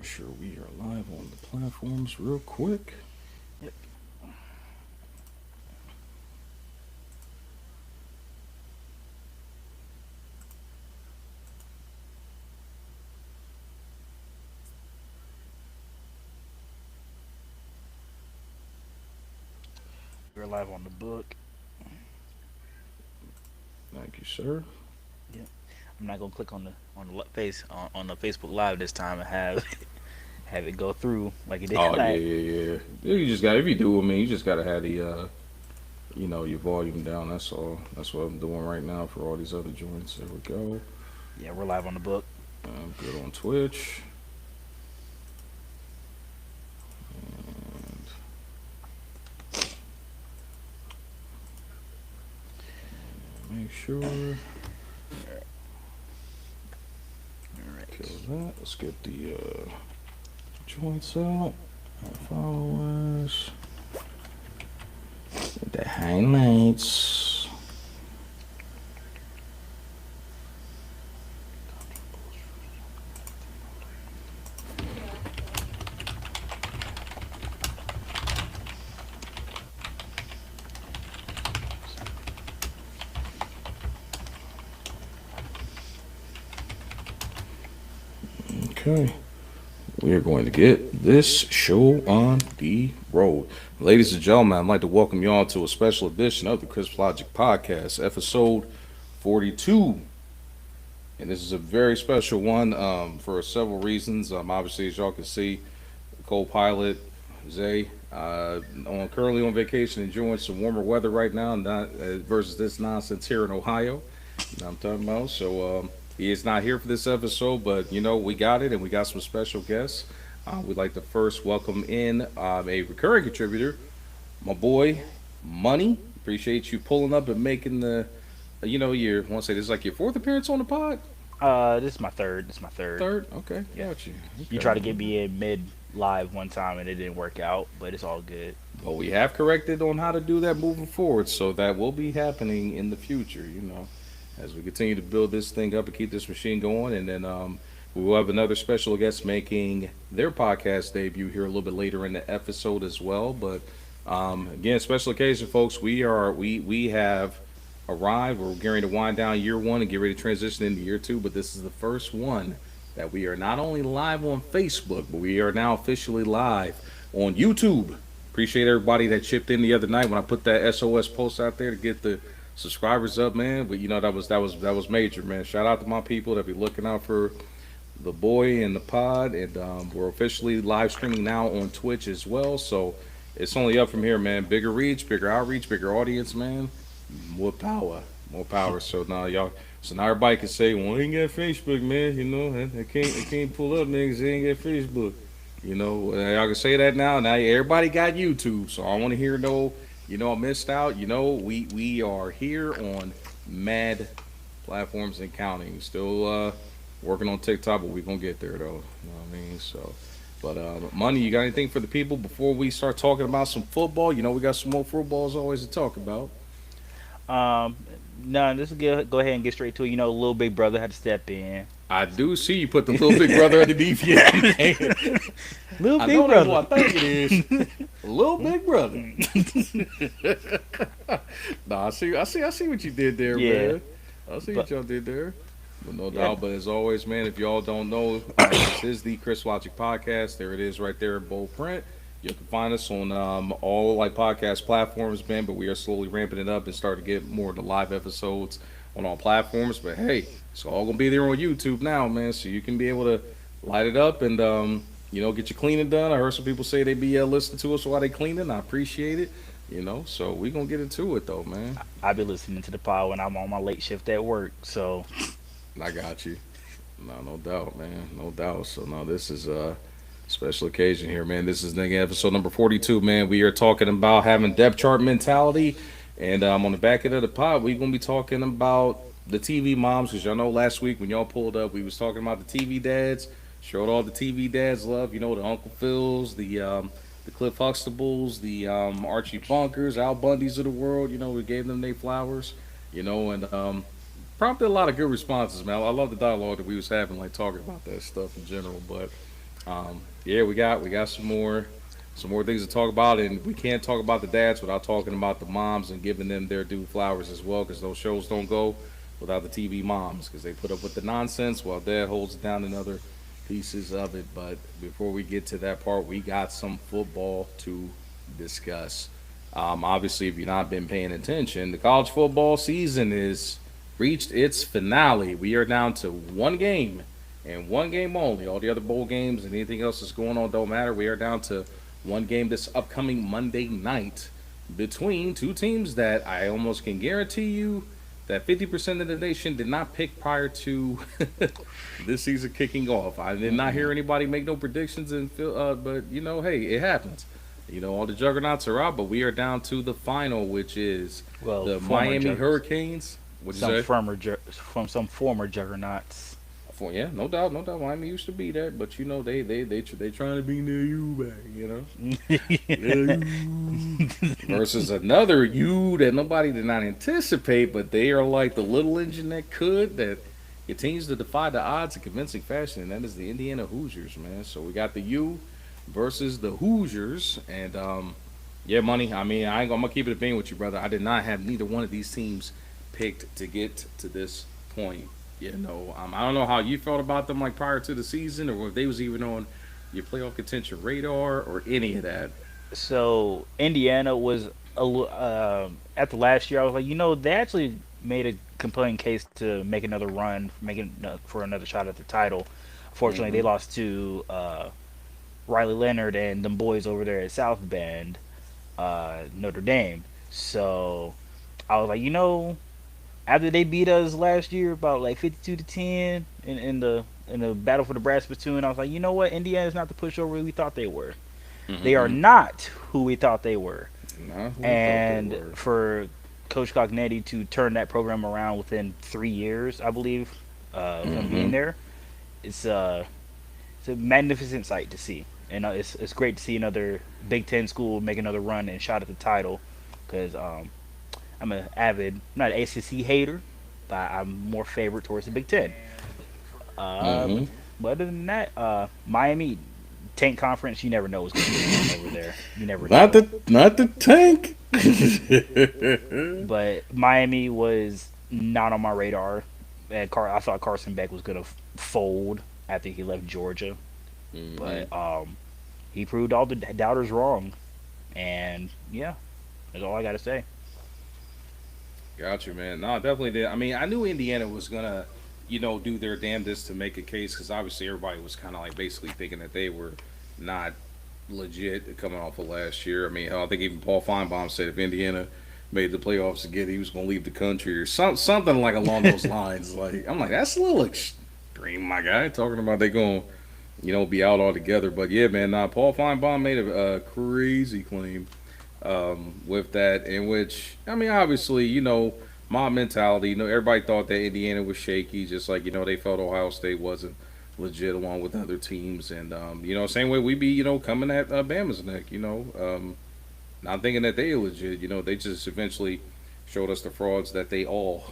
Sure, we are live on the platforms real quick. Yep. We're live on the book. Thank you, sir. Yep. I'm not gonna click on the on the Facebook Live this time and have have it go through like it did Oh yeah, last. yeah, yeah. You just got if you do with me, you just gotta have the your volume down. That's all. That's what I'm doing right now for all these other joints. There we go. Yeah, we're live on the book. I'm good on Twitch. And make sure All kill right. that. Let's get the joints out. Followers. Get the highlights. Okay. We are going to get this show on the road. Ladies and gentlemen, I'd like to welcome you all to a special edition of the Chris Logic Podcast, episode 42. And this is a very special one for several reasons. Obviously, as y'all can see, co-pilot Zay on currently on vacation, enjoying some warmer weather right now, not versus this nonsense here in Ohio. You know what I'm talking about? So he is not here for this episode, but we got it, and we got some special guests. We'd like to first welcome in a recurring contributor, my boy Money. Appreciate you pulling up and making the, your. I want to say this is like your fourth appearance on the pod. This is my third. This is my third. Third, okay, Yeah. got you. You Okay. tried to get me in mid live one time and it didn't work out, but it's all good. But we have corrected on how to do that moving forward, so that will be happening in the future. As we continue to build this thing up and keep this machine going, and then we will have another special guest making their podcast debut here a little bit later in the episode as well. But again, special occasion, folks. We have arrived. We're getting to wind down year one and get ready to transition into year two. But this is the first one that we are not only live on Facebook, but we are now officially live on YouTube. Appreciate everybody that chipped in the other night when I put that SOS post out there to get the subscribers up, man. But that was major, man. Shout out to my people that be looking out for the boy and the pod, and we're officially live streaming now on Twitch as well. So it's only up from here, man. Bigger reach, bigger outreach, bigger audience, man. More power, more power. So now y'all, so now everybody can say, "Well, I ain't got Facebook, man. I can't pull up niggas. They ain't got Facebook." Y'all can say that now. Now everybody got YouTube, so I want to hear no, I missed out. We are here on mad platforms and counting. Still working on TikTok, but we gonna get there though. You know what I mean? So, but Money, you got anything for the people before we start talking about some football? We got some more footballs always to talk about. Um, no, just go ahead and get straight to it. Little big brother had to step in. I do see you put the little big brother underneath your name. Little I big know that's brother. what I think it is. Little big brother. Nah, I see what you did there, Yeah, man. I see what but y'all did there. But no yeah, doubt. But as always, man, if y'all don't know, this is the Chris Logic Podcast. There it is, right there in bold print. You can find us on all like podcast platforms, man. But we are slowly ramping it up and starting to get more of the live episodes on all platforms. But hey, it's all gonna be there on YouTube now, man. So you can be able to light it up and get your cleaning done. I heard some people say they be listening to us while they cleaning. I appreciate it. So we gonna get into it though, man. I be listening to the pod when I'm on my late shift at work. So I got you. No, no doubt, man. No doubt. So no, this is a special occasion here, man. This is nigga episode number 42, man. We are talking about having depth chart mentality. And on the back end of the pod, we're gonna be talking about the TV moms, because y'all know last week when y'all pulled up, we was talking about the TV dads. Showed all the TV dads love, the Uncle Phils, the Cliff Huxtables, the Archie Bunkers, Al Bundys of the world. We gave them their flowers. And prompted a lot of good responses, man. I love the dialogue that we was having, like talking about that stuff in general. But Yeah, we got some more things to talk about, and we can't talk about the dads without talking about the moms and giving them their due flowers as well, because those shows don't go without the TV moms, because they put up with the nonsense while dad holds down another pieces of it. But before we get to that part, we got some football to discuss. Obviously, if you've not been paying attention, the college football season is reached its finale. We are down to one game and one game only. All the other bowl games and anything else that's going on don't matter. We are down to one game this upcoming Monday night between two teams that I almost can guarantee you that 50% of the nation did not pick prior to this season kicking off. I did not hear anybody make no predictions, but hey, it happens. All the juggernauts are out, but we are down to the final, which is Well, the former Miami jug, Hurricanes. What'd you some say? from some former juggernauts. Yeah, no doubt, no doubt. Miami used to be that, but they trying to be near you back. Yeah, versus another you that nobody did not anticipate, but they are like the little engine that continues to defy the odds in convincing fashion, and that is the Indiana Hoosiers, man. So we got the U versus the Hoosiers, and yeah, money. I mean, I'm gonna keep it a bean with you, brother. I did not have neither one of these teams picked to get to this point. I don't know how you felt about them like prior to the season, or if they was even on your playoff contention radar or any of that. So Indiana was after last year. I was like, they actually made a compelling case to make another run, for another shot at the title. Fortunately, they Mm-hmm. lost to Riley Leonard and them boys over there at South Bend, Notre Dame. So I was like, after they beat us last year about like 52-10 in the battle for the brass platoon, I was like, you know what, Indiana's not the pushover we thought they were. They are Mm-hmm. not who we thought they were. Not who we thought they And were. for Coach Cognetti to turn that program around within 3 years, I believe, of him Mm-hmm. being there, it's a magnificent sight to see. And it's great to see another Big Ten school make another run and shot at the title. Because I'm I'm not an ACC hater, but I'm more favored towards the Big Ten. Mm-hmm. But other than that, Miami tank conference, you never know what's going to be going on over there. You never Not know. the tank. But Miami was not on my radar. And I thought Carson Beck was going to fold after he left Georgia, Mm-hmm. but he proved all the doubters wrong. And yeah, that's all I got to say. Got you, man. No, I definitely did. I mean, I knew Indiana was gonna, do their damnedest to make a case because obviously everybody was kind of like basically thinking that they were not legit coming off of last year. I mean, hell, I think even Paul Feinbaum said if Indiana made the playoffs again, he was gonna leave the country or something like along those lines. Like, I'm like, that's a little extreme, my guy. Talking about they gonna, be out altogether. But yeah, man, Paul Feinbaum made a crazy claim with that, in which I mean, obviously, mob mentality. Everybody thought that Indiana was shaky, just like they felt Ohio State wasn't legit along with other teams, and same way we be coming at Bama's neck. Not thinking that they are legit. They just eventually showed us the frauds that they all.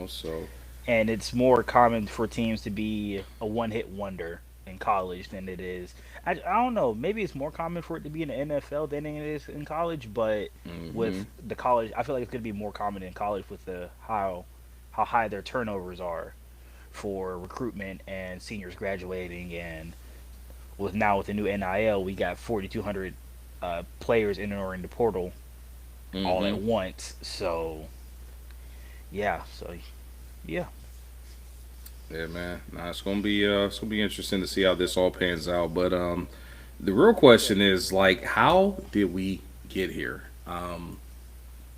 So. And it's more common for teams to be a one-hit wonder in college than it is. I don't know. Maybe it's more common for it to be in the NFL than it is in college. But Hmm. with the college, I feel like it's going to be more common in college with the how high their turnovers are for recruitment and seniors graduating, and with the new NIL, we got 4,200 players entering the portal all Hmm. at once. So yeah, yeah. Yeah, man. Nah, it's gonna be interesting to see how this all pans out. But the real question is like, how did we get here?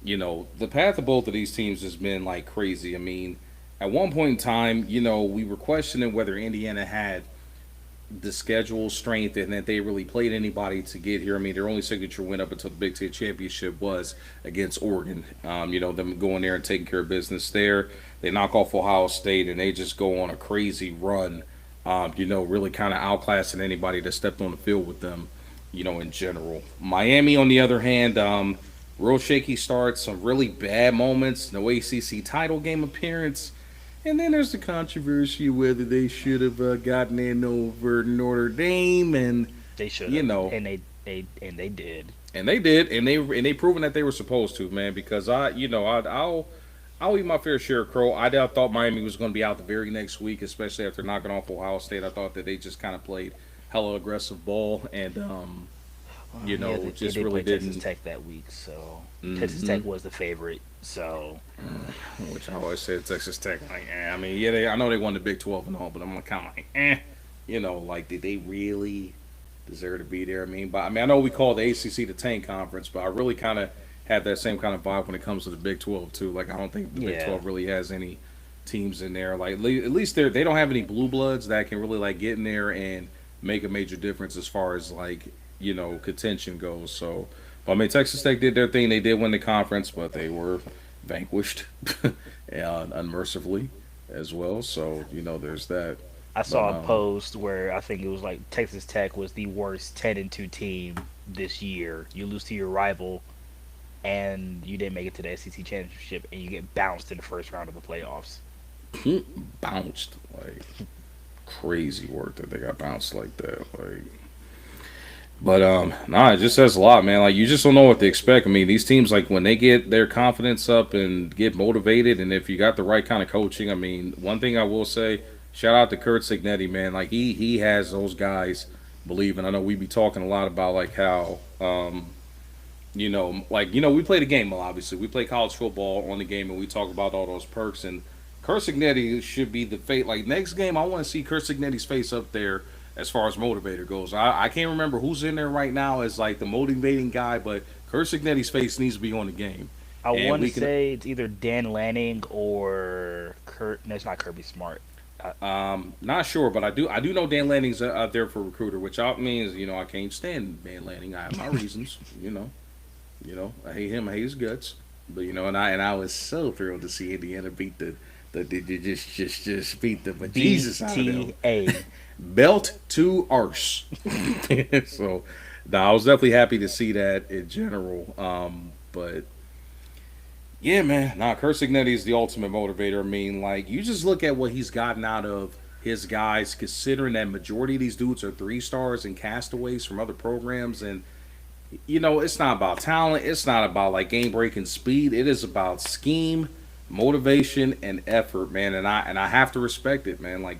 The path of both of these teams has been like crazy. I mean, at one point in time, we were questioning whether Indiana had the schedule strength and that they really played anybody to get here. I mean, their only signature win up until the Big Ten championship was against Oregon. Them going there and taking care of business there. They knock off Ohio State and they just go on a crazy run. Really kind of outclassing anybody that stepped on the field with them. In general. Miami, on the other hand, real shaky starts, some really bad moments. No ACC title game appearance, And then there's the controversy whether they should have gotten in over Notre Dame, and They should you have, know, and they did. and they did, and they proven that they were supposed to, man. Because I'll eat my fair share of crow. I thought Miami was going to be out the very next week, especially after knocking off Ohio State. I thought that they just kind of played hella aggressive ball, and Yeah, they just did really play Texas didn't. Tech that week, so Texas Hmm. Tech was the favorite. So Which I always said Texas Tech, like, I mean, yeah, I know they won the Big 12 and all, but I'm kind of like, like, did they really deserve to be there? I mean, but I mean, I know we call the ACC the tank conference, but I really kind of have that same kind of vibe when it comes to the Big 12 too. Like, I don't think the Big yeah, 12 really has any teams in there. Like, at least they don't have any blue bloods that can really like get in there and make a major difference as far as like contention goes. So, but I mean, Texas Tech did their thing. They did win the conference, but they were vanquished unmercifully as well. So there's that. I But saw a post where I think it was like Texas Tech was the worst 10-2 team this year. You lose to your rival, and you didn't make it to the SEC championship, and you get bounced in the first round of the playoffs. bounced like crazy work that they got bounced like that. Like, but nah, it just says a lot, man. Like you just don't know what to expect. I mean, these teams like when they get their confidence up and get motivated, and if you got the right kind of coaching, I mean, one thing I will say, shout out to Kurt Signetti, man. Like he has those guys believing. I know we be talking a lot about like how we play the game. Well, obviously, we play college football on the game, and we talk about all those perks. And Kurt Signetti should be the fate. Like next game, I want to see Kurt Signetti's face up there as far as motivator goes. I can't remember who's in there right now as like the motivating guy, but Kurt Signetti's face needs to be on the game, I and want to we can. say it's either Dan Lanning or Kurt. No, it's not Kirby Smart. Not sure, but I do know Dan Lanning's out there for recruiter, which out means I can't stand Dan Lanning. I have my reasons. I hate him. I hate his guts. But and I was so thrilled to see Indiana beat just beat the bejesus out of them. BTA. Belt to arse. So, no, I was definitely happy to see that in general. But yeah, man, nah, Kurt Signetti is the ultimate motivator. I mean, like you just look at what he's gotten out of his guys, considering that majority of these dudes are 3 stars and castaways from other programs, and it's not about talent. It's not about like game breaking speed. It is about scheme, motivation, and effort, man. And I have to respect it, man. Like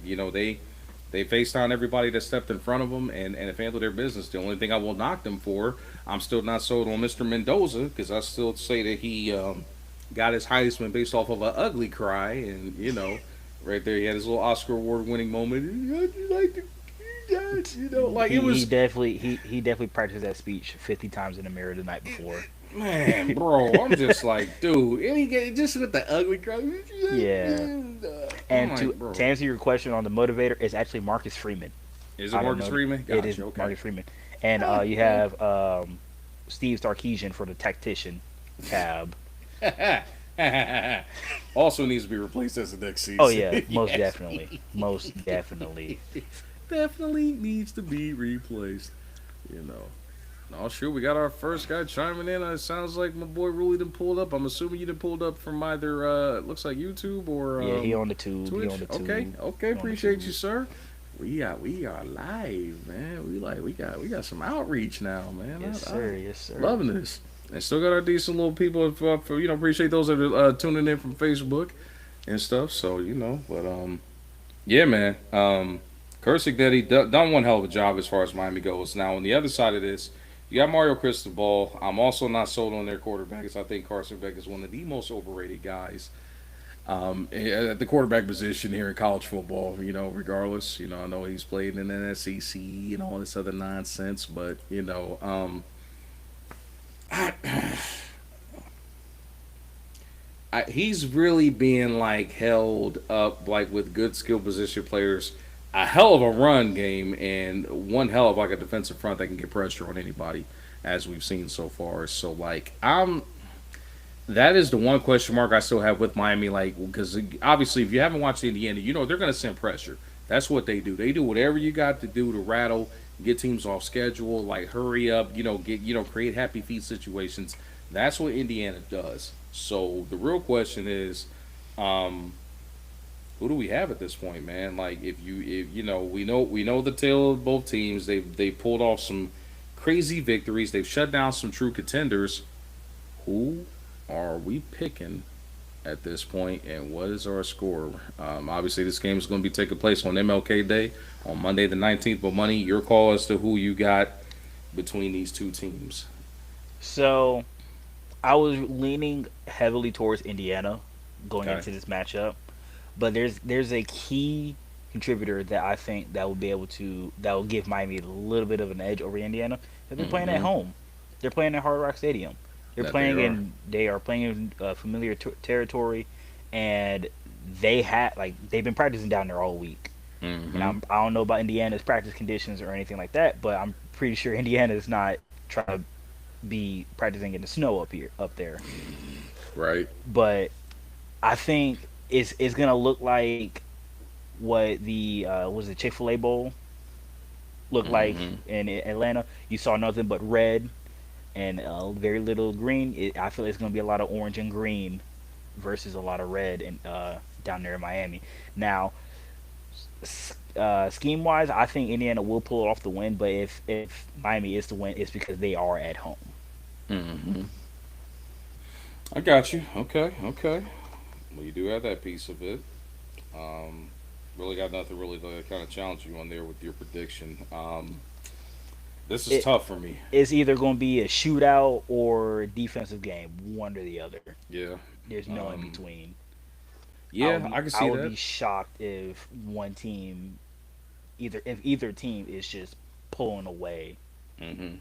they faced down everybody that stepped in front of them and have handled their business. The only thing I will knock them for, I'm still not sold on Mr. Mendoza because I still say that he got his Heisman based off of an ugly cry, and right there he had his little Oscar award winning moment. I'd like to like it He was. definitely practiced that speech 50 times in the mirror the night before. Man, bro, I'm just like, dude, and he get just with the ugly cry. Yeah. I'm And to like, bro, to answer your question on the motivator, it's actually Marcus Freeman. is I it don't Marcus know. Freeman? It is Gotcha. Okay. Marcus Freeman. And you Okay. have Steve Sarkeesian for the tactician tab. Also needs to be replaced as the next Oh season. yeah, most Yes. definitely, most definitely. Definitely needs to be replaced. You know. Oh sure, we got our first guy chiming in. It sounds like my boy really done pulled up. I'm assuming you done pulled up from either it looks like YouTube or Yeah, he on the tube. He Twitch. on the Okay, tube. okay, He on the appreciate you, tube. sir. We are live, man. We got some outreach now, man. Yes I sir. Yes sir. loving this. And still got our decent little people for appreciate those that are tuning in from Facebook and stuff. So but yeah, man. Kursic Daddy done one hell of a job as far as Miami goes. Now on the other side of this, you got Mario Cristobal. I'm also not sold on their quarterbacks. I think Carson Beck is one of the most overrated guys at the quarterback position here in college football. Regardless, I know he's played in the SEC and all this other nonsense, but he's really being like held up like with good skill position players, a hell of a run game, and one hell of like a defensive front that can get pressure on anybody, as we've seen so far. So like that is the one question mark I still have with Miami, like because obviously if you haven't watched Indiana, they're going to send pressure. That's what they do. They do whatever you got to do to rattle, get teams off schedule, like hurry up, get create happy feet situations. That's what Indiana does. So the real question is, who do we have at this point, man? Like if you know we know the tale of both teams. They pulled off some crazy victories. They've shut down some true contenders. Who are we picking at this point, and what is our score? Obviously, this game is going to be taking place on MLK Day on Monday the 19th. But money, your call as to who you got between these two teams. So I was leaning heavily towards Indiana going Okay. into this matchup, but there's a key contributor that I think that will give Miami a little bit of an edge over Indiana. They're playing at Mm-hmm. home. They're playing at Hard Rock Stadium. That they are. They are playing in familiar territory, and they've been practicing down there all week. And Mm-hmm. I don't know about Indiana's practice conditions or anything like that, but I'm pretty sure Indiana is not trying to be practicing in the snow up there. Right. But I think it's gonna look like what the was it Chick-fil-A Bowl looked like Mm-hmm. in Atlanta. You saw nothing but red and very little green. I feel it's gonna be a lot of orange and green versus a lot of red and down there in Miami. Now, scheme wise, I think Indiana will pull off the win. But if Miami is to win, it's because they are at home. Mm-hmm. I got you. Okay. Okay. Well, you do have that piece of it. Um, really got nothing really to kind of challenge you on there with your prediction. This is It tough for me. it's either going to be a shootout or defensive game, one or the other. Yeah. There's no in Um, between. yeah, I can I see would that. be shocked if one team if either team is just pulling away. Hmm.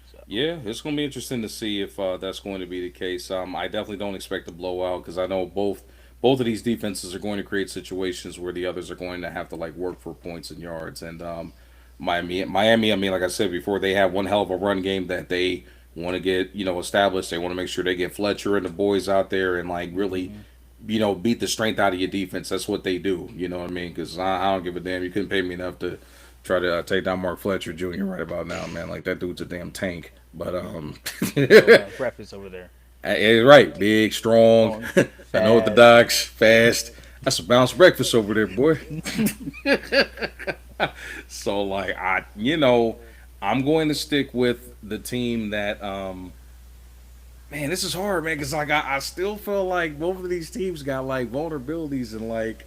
So Yeah, it's going to be interesting to see if that's going to be the case. I definitely don't expect a blowout because I know both of these defenses are going to create situations where the others are going to have to like work for points and yards. And Miami, I mean, like I said before, they have one hell of a run game that they want to get established. They want to make sure they get Fletcher and the boys out there and like really hmm beat the strength out of your defense. That's what they do. You know what I mean? Because I don't give a damn. You couldn't pay me enough to try to take down Mark Fletcher Jr. right about now, man. Like that dude's a damn tank. But so breakfast over there. right, big, strong. Strong, I know what the fast. docs fast. That's a balanced breakfast over there, boy. So like I'm going to stick with the team that man, this is hard, man, because like I still feel like both of these teams got like vulnerabilities and like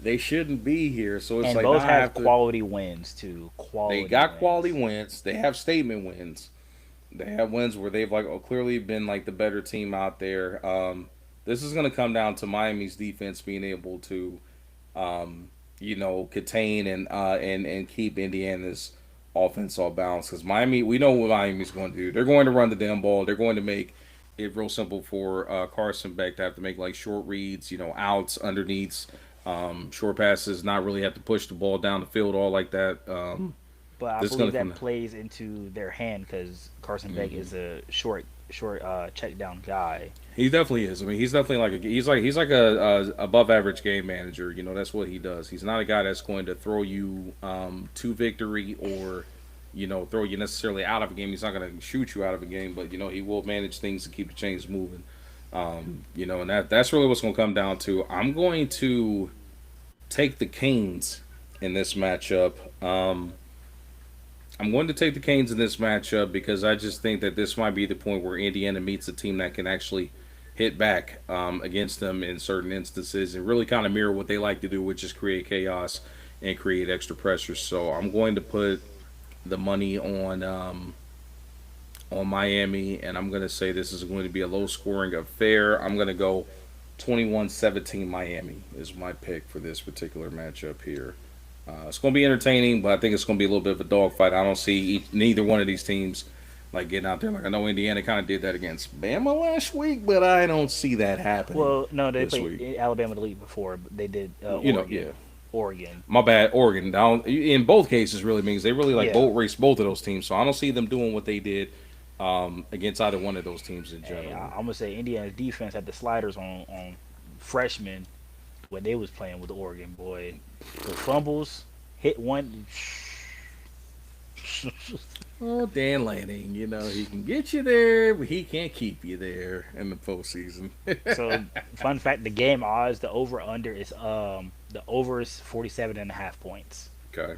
they shouldn't be here. So it's And like now both I have have to. quality wins too. They Quality got quality wins. wins. They have statement wins. They have wins where they've like clearly been like the better team out there. This is going to come down to Miami's defense being able to, contain and keep Indiana's offense all balanced. Because Miami, we know what Miami's going to do. They're going to run the damn ball. They're going to make it real simple for Carson Beck to have to make like short reads, outs, underneaths, short passes, not really have to push the ball down the field all like that. But I This is going believe to come that down. plays into their hand because Carson Beck Mm-hmm. is a short check down guy. He definitely is. I mean, he's definitely like he's like a above average game manager. That's what he does. He's not a guy that's going to throw you to victory or throw you necessarily out of a game. He's not going to shoot you out of a game, but he will manage things to keep the chains moving. And that's really what's going to come down to. I'm going to take the Canes in this matchup. I'm going to take the Canes in this matchup because I just think that this might be the point where Indiana meets a team that can actually hit back against them in certain instances and really kind of mirror what they like to do, which is create chaos and create extra pressure. So I'm going to put the money on Miami, and I'm going to say this is going to be a low scoring affair. I'm going to go 21-17 Miami is my pick for this particular matchup here. It's going to be entertaining, but I think it's going to be a little bit of a dogfight. I don't see neither one of these teams like getting out there. Like I know Indiana kind of did that against Bama last week, but I don't see that happening Well, no, they this week. played Alabama the week before, but they did Yeah. Oregon. Oregon. My bad, Oregon. Down in both cases really means they really like Yeah. boat race both of those teams. So I don't see them doing what they did against either one of those teams in Hey, general. I'm gonna say Indiana's defense had the sliders on freshmen when they was playing with Oregon. Boy, the fumbles hit one. Oh, Dan Lanning, he can get you there, but he can't keep you there in the postseason. So, fun fact: the game odds, the over is 47.5 points Okay.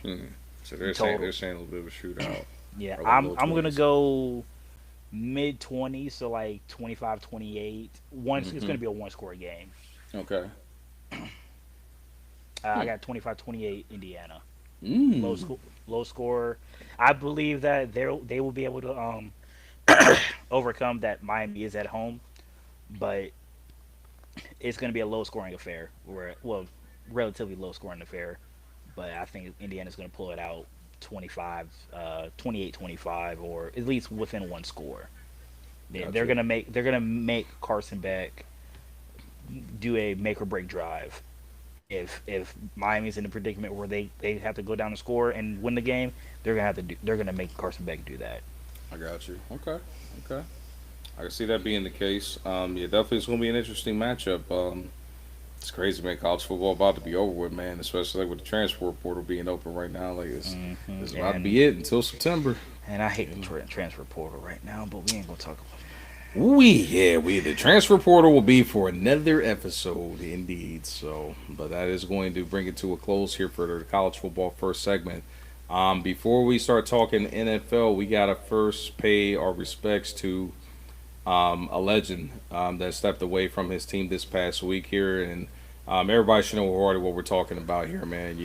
Hmm. So they're saying total. they're saying a little bit of a shootout, Yeah, or like I'm low I'm gonna 20s. go mid 20s, so like 25, 28. It's Mm-hmm. gonna be a one score game. Okay. I Hmm. got 25-28 Indiana. Low Mm. score, low score. I believe that they will be able to overcome that Miami is at home, but it's going to be a low scoring affair. Relatively low scoring affair, but I think Indiana's going to pull it out 28-25, or at least within one score. They're Gotcha. going to make Carson Beck do a make or break drive. If Miami's in a predicament where they have to go down and score and win the game, they're gonna make Carson Beck do that. I got you. Okay. Okay. I can see that being the case. Yeah, definitely it's gonna be an interesting matchup. It's crazy, man. College football about to be over with, man. Especially like with the transfer portal being open right now. Like it's about to And be it until September. and I hate You the know. transfer portal right now, but we ain't gonna talk about We the transfer portal will be for another episode, indeed. So, but that is going to bring it to a close here for the college football first segment. Before we start talking NFL, we gotta first pay our respects to a legend that stepped away from his team this past week here, and everybody should know already what we're talking about here, man.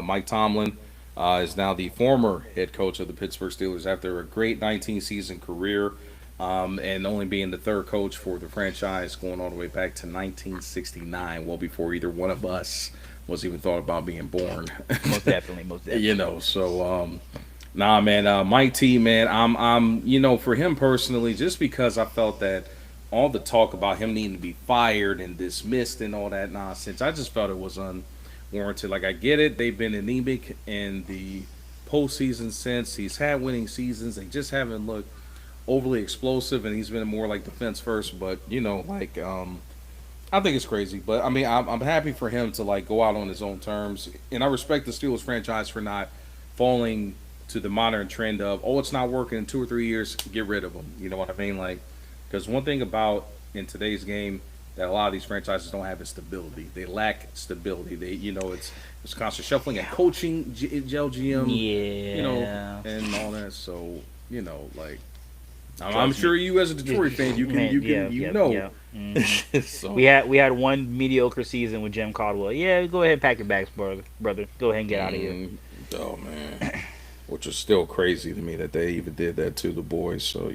Mike Tomlin is now the former head coach of the Pittsburgh Steelers after a great 19 season career, and only being the third coach for the franchise going all the way back to 1969, well before either one of us was even thought about being born. it. Most definitely, most definitely. Nah, man, Mike T, man, for him personally, just because I felt that all the talk about him needing to be fired and dismissed and all that nonsense, I just felt it was unwarranted. Like, I get it, they've been anemic in the postseason since he's had winning seasons. They just haven't looked overly explosive, and he's been more like defense first. But I think it's crazy. But I mean, I'm happy for him to like go out on his own terms, and I respect the Steelers franchise for not falling to the modern trend of, oh, it's not working in 2 or 3 years, get rid of them. You know what I mean? Like, because one thing about in today's game that a lot of these franchises don't have is stability. They lack stability. It's constant shuffling and coaching, LGM, Yeah. and all that. So like I'm Trust me. sure you as a Detroit fan, you can Man, you can yeah, you yeah, know. yeah. So We had one mediocre season with Jim Caldwell. Yeah, go ahead and pack your bags, brother. Go ahead and get out of here. oh man, which is still crazy to me that they even did that to the boys. So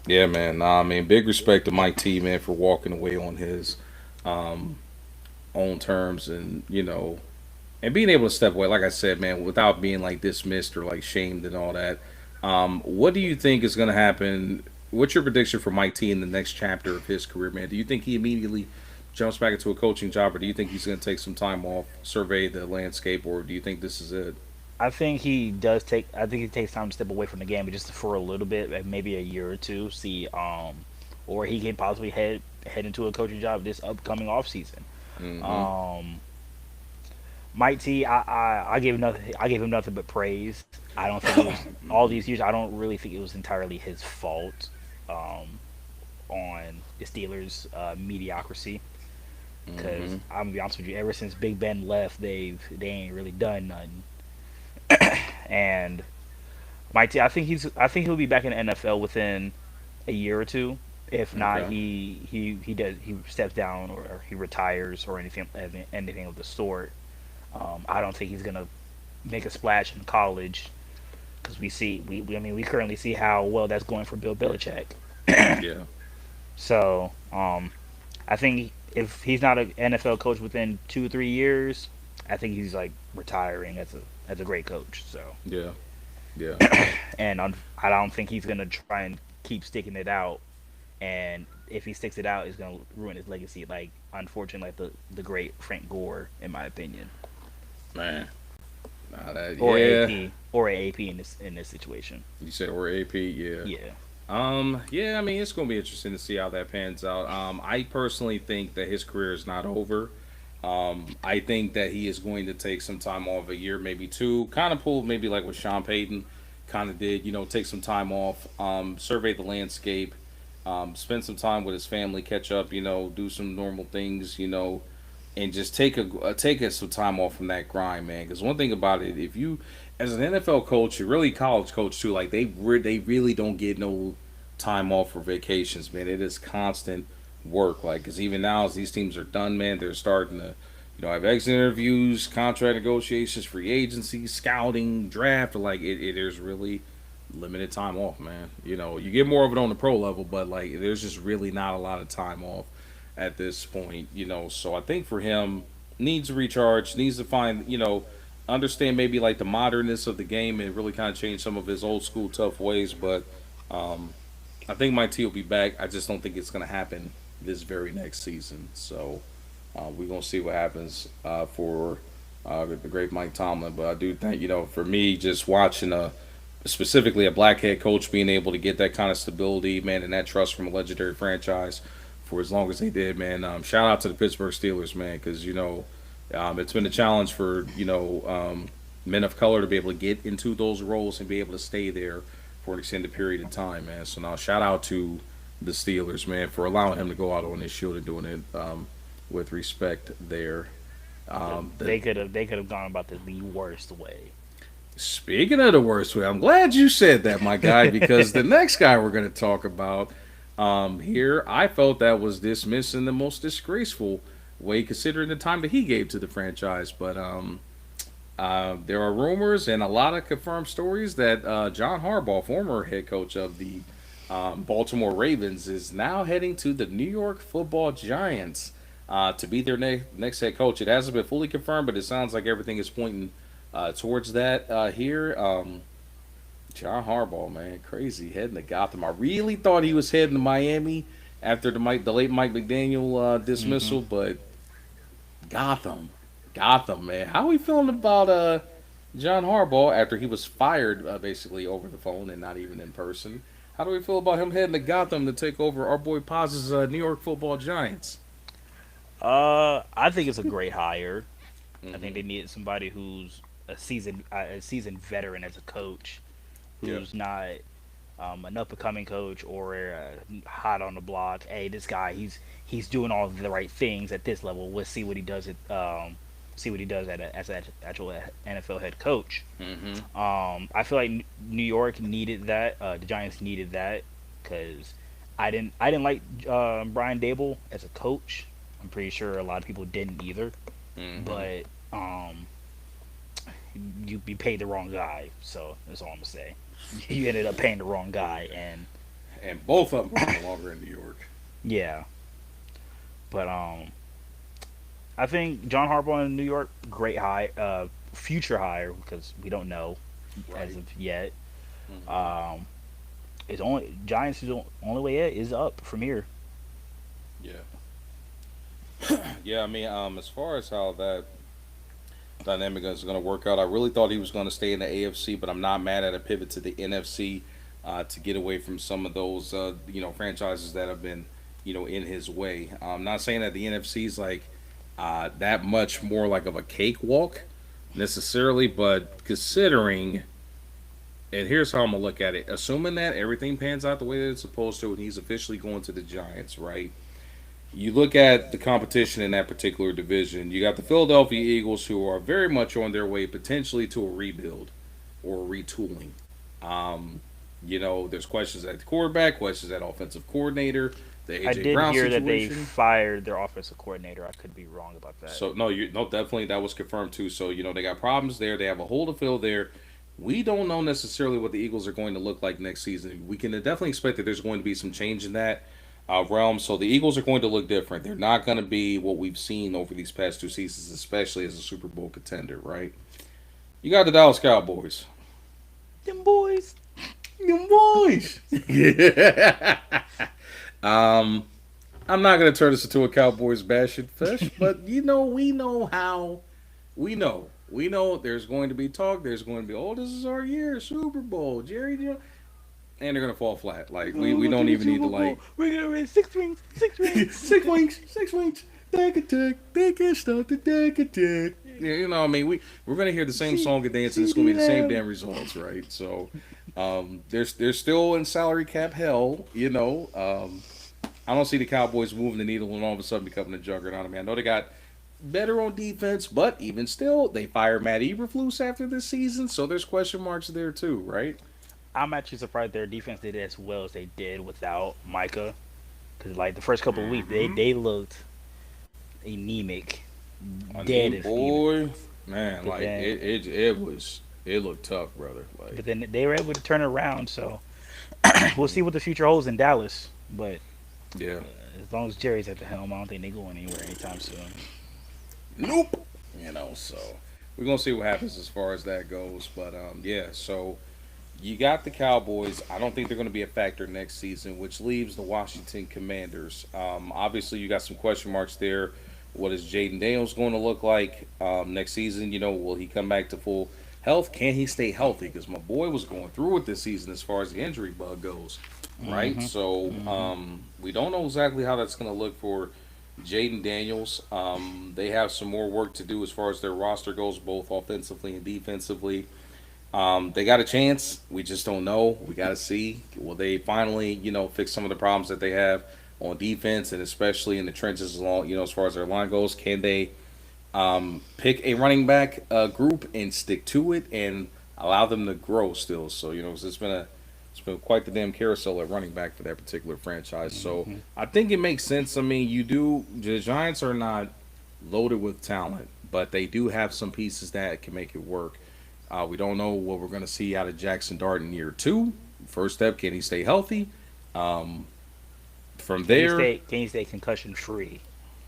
yeah, man. Nah, I mean, big respect to Mike T, man, for walking away on his um, own terms, and and being able to step away. Like I said, man, without being like dismissed or like shamed and all that. What do you think is going to happen? What's your prediction for Mike T in the next chapter of his career, man? Do you think he immediately jumps back into a coaching job, or do you think he's going to take some time off, survey the landscape, or do you think this is it? I think he does take. I think he takes time to step away from the game, but just for a little bit, like maybe a year or two. Or he can possibly head into a coaching job this upcoming off season. Mm-hmm. Um, Mike T, I gave him nothing but praise. I don't think it was all these years. I don't really think it was entirely his fault um, on the Steelers' mediocrity. Because Mm-hmm. I'm gonna be honest with you, ever since Big Ben left, they ain't really done nothing. And Mike T, I think he'll be back in the NFL within a year or two. If not, Okay. he steps down or he retires or anything of the sort. I don't think he's gonna make a splash in college because I mean we currently see how well that's going for Bill Belichick. Yeah. So I think if he's not an NFL coach within 2 or 3 years, I think he's like retiring as a great coach. So Yeah. Yeah. I don't think he's gonna try and keep sticking it out. And if he sticks it out, it's gonna ruin his legacy. Like unfortunately, like the great Frank Gore, in my opinion, Man. Nah, that or yeah. AP in this situation. You said or AP, yeah. Yeah. Yeah, I mean, it's going to be interesting to see how that pans out. I personally think that his career is not over. I think that he is going to take some time off, a year, maybe two, kind of pull maybe like what Sean Payton kind of did, take some time off, survey the landscape, spend some time with his family, catch up, do some normal things, and just take some time off from that grind, man. Because one thing about it, if you, as an NFL coach, you're really college coach too, like they really don't get no time off for vacations, man. It is constant work, like because even now as these teams are done, man, they're starting to, have exit interviews, contract negotiations, free agency, scouting, draft. Like there's really limited time off, man. You get more of it on the pro level, but like there's just really not a lot of time off at this point, So I think for him, needs to recharge, needs to find, understand maybe like the modernness of the game and really kind of change some of his old school tough ways. But I think my T will be back. I just don't think it's going to happen this very next season. So we're going to see what happens for the great Mike Tomlin. But I do think, for me, just watching specifically a black head coach being able to get that kind of stability, man, and that trust from a legendary franchise for as long as they did, man. Shout out to the Pittsburgh Steelers, man, because it's been a challenge for men of color to be able to get into those roles and be able to stay there for an extended period of time, man. So now shout out to the Steelers, man, for allowing him to go out on his shield and doing it with respect there. They could have gone about this the worst way. Speaking of the worst way, I'm glad you said that, my guy, because the next guy we're going to talk about here, I felt that was dismissed in the most disgraceful way, considering the time that he gave to the franchise. But there are rumors and a lot of confirmed stories that John Harbaugh, former head coach of the Baltimore Ravens, is now heading to the New York Football Giants to be their next head coach. It hasn't been fully confirmed, but it sounds like everything is pointing towards that here. John Harbaugh, man, crazy, heading to Gotham. I really thought he was heading to Miami after the late Mike McDaniel dismissal, but Gotham, man. How are we feeling about John Harbaugh after he was fired basically over the phone and not even in person? How do we feel about him heading to Gotham to take over our boy Paz's New York Football Giants? I think it's a great hire. I think Mm-hmm. they needed somebody who's a seasoned veteran as a coach, Yeah. who's not an up and coming coach or hot on the block. Hey, this guy, he's doing all the right things at this level. Let's see what he does as an actual NFL head coach. Mm-hmm. I feel like New York needed that. The Giants needed that because I didn't like Brian Dable as a coach. I'm pretty sure a lot of people didn't either. Mm-hmm. But you paid the wrong guy, so that's all I'm gonna say. You ended up paying the wrong guy, and And both of them are no longer in New York. yeah. But I think John Harbaugh in New York, great hire, future hire because we don't know as Right. of yet. Mm-hmm. Um, it's only Giants is the only way is up from here. Yeah. Yeah, I mean, as far as how that dynamic is going to work out, I really thought he was going to stay in the AFC, but I'm not mad at a pivot to the NFC to get away from some of those, franchises that have been, in his way. I'm not saying that the NFC is like that much more like of a cakewalk necessarily, but considering, and here's how I'm gonna look at it: assuming that everything pans out the way that it's supposed to, and he's officially going to the Giants, right? You look at the competition in that particular division. You got the Philadelphia Eagles, who are very much on their way potentially to a rebuild or a retooling. Um, there's questions at the quarterback, questions at offensive coordinator, the I AJ did Brown hear that they situation. fired their offensive coordinator. I could be wrong about that. So no, you no, definitely that was confirmed too. So they got problems there. They have a hole to fill there. We don't know necessarily what the Eagles are going to look like next season. We can definitely expect that there's going to be some change in that realm. So the Eagles are going to look different. They're not going to be what we've seen over these past two seasons, especially as a Super Bowl contender, right? You got the Dallas Cowboys. Them boys. Them boys. Yeah. um, I'm not going to turn this into a Cowboys bashing fest, but we know how. We know there's going to be talk. There's going to be, oh, this is our year, Super Bowl, Jerry Jones, and they're going to fall flat. Like we Oh, don't to the even need to Super Bowl. like We're gonna win 6 rings. 6 rings. six wings, six wings. Deck attack, they can't stop the deck attack. Yeah, I mean, we're gonna hear the same C- song and dance, and it's gonna be CD the same Lamb. damn results, right? So, they're still in salary cap hell. I don't see the Cowboys moving the needle and all of a sudden becoming a juggernaut. I mean, I know they got better on defense, but even still, they fired Matt Eberflus after this season, so there's question marks there too, right? I'm actually surprised their defense did as well as they did without Micah. Because like the first couple of weeks, they looked anemic, I dead mean, anemic. boy, man, But like then, it looked tough, brother. but Like, then they were able to turn it around. So we'll see what the future holds in Dallas. But yeah, as long as Jerry's at the helm, I don't think they go anywhere anytime soon. nope. So we're gonna see what happens as far as that goes. But yeah. So you got the Cowboys. I don't think they're going to be a factor next season, which leaves the Washington Commanders. Obviously, you got some question marks there. What is Jaden Daniels going to look like next season? Will he come back to full health? Can he stay healthy? Because my boy was going through it this season as far as the injury bug goes, right? Mm-hmm. So Mm-hmm. we don't know exactly how that's going to look for Jaden Daniels. They have some more work to do as far as their roster goes, both offensively and defensively. They got a chance. We just don't know. We got to see. Will they finally, fix some of the problems that they have on defense and especially in the trenches along, as far as their line goes? Can they pick a running back group and stick to it and allow them to grow still? So, 'cause it's been quite the damn carousel at running back for that particular franchise. So Mm-hmm. I think it makes sense. I mean, the Giants are not loaded with talent, but they do have some pieces that can make it work. We don't know what we're going to see out of Jackson Dart in year two. First step, can he stay healthy? Um, from Can you there, stay? Can you stay concussion free?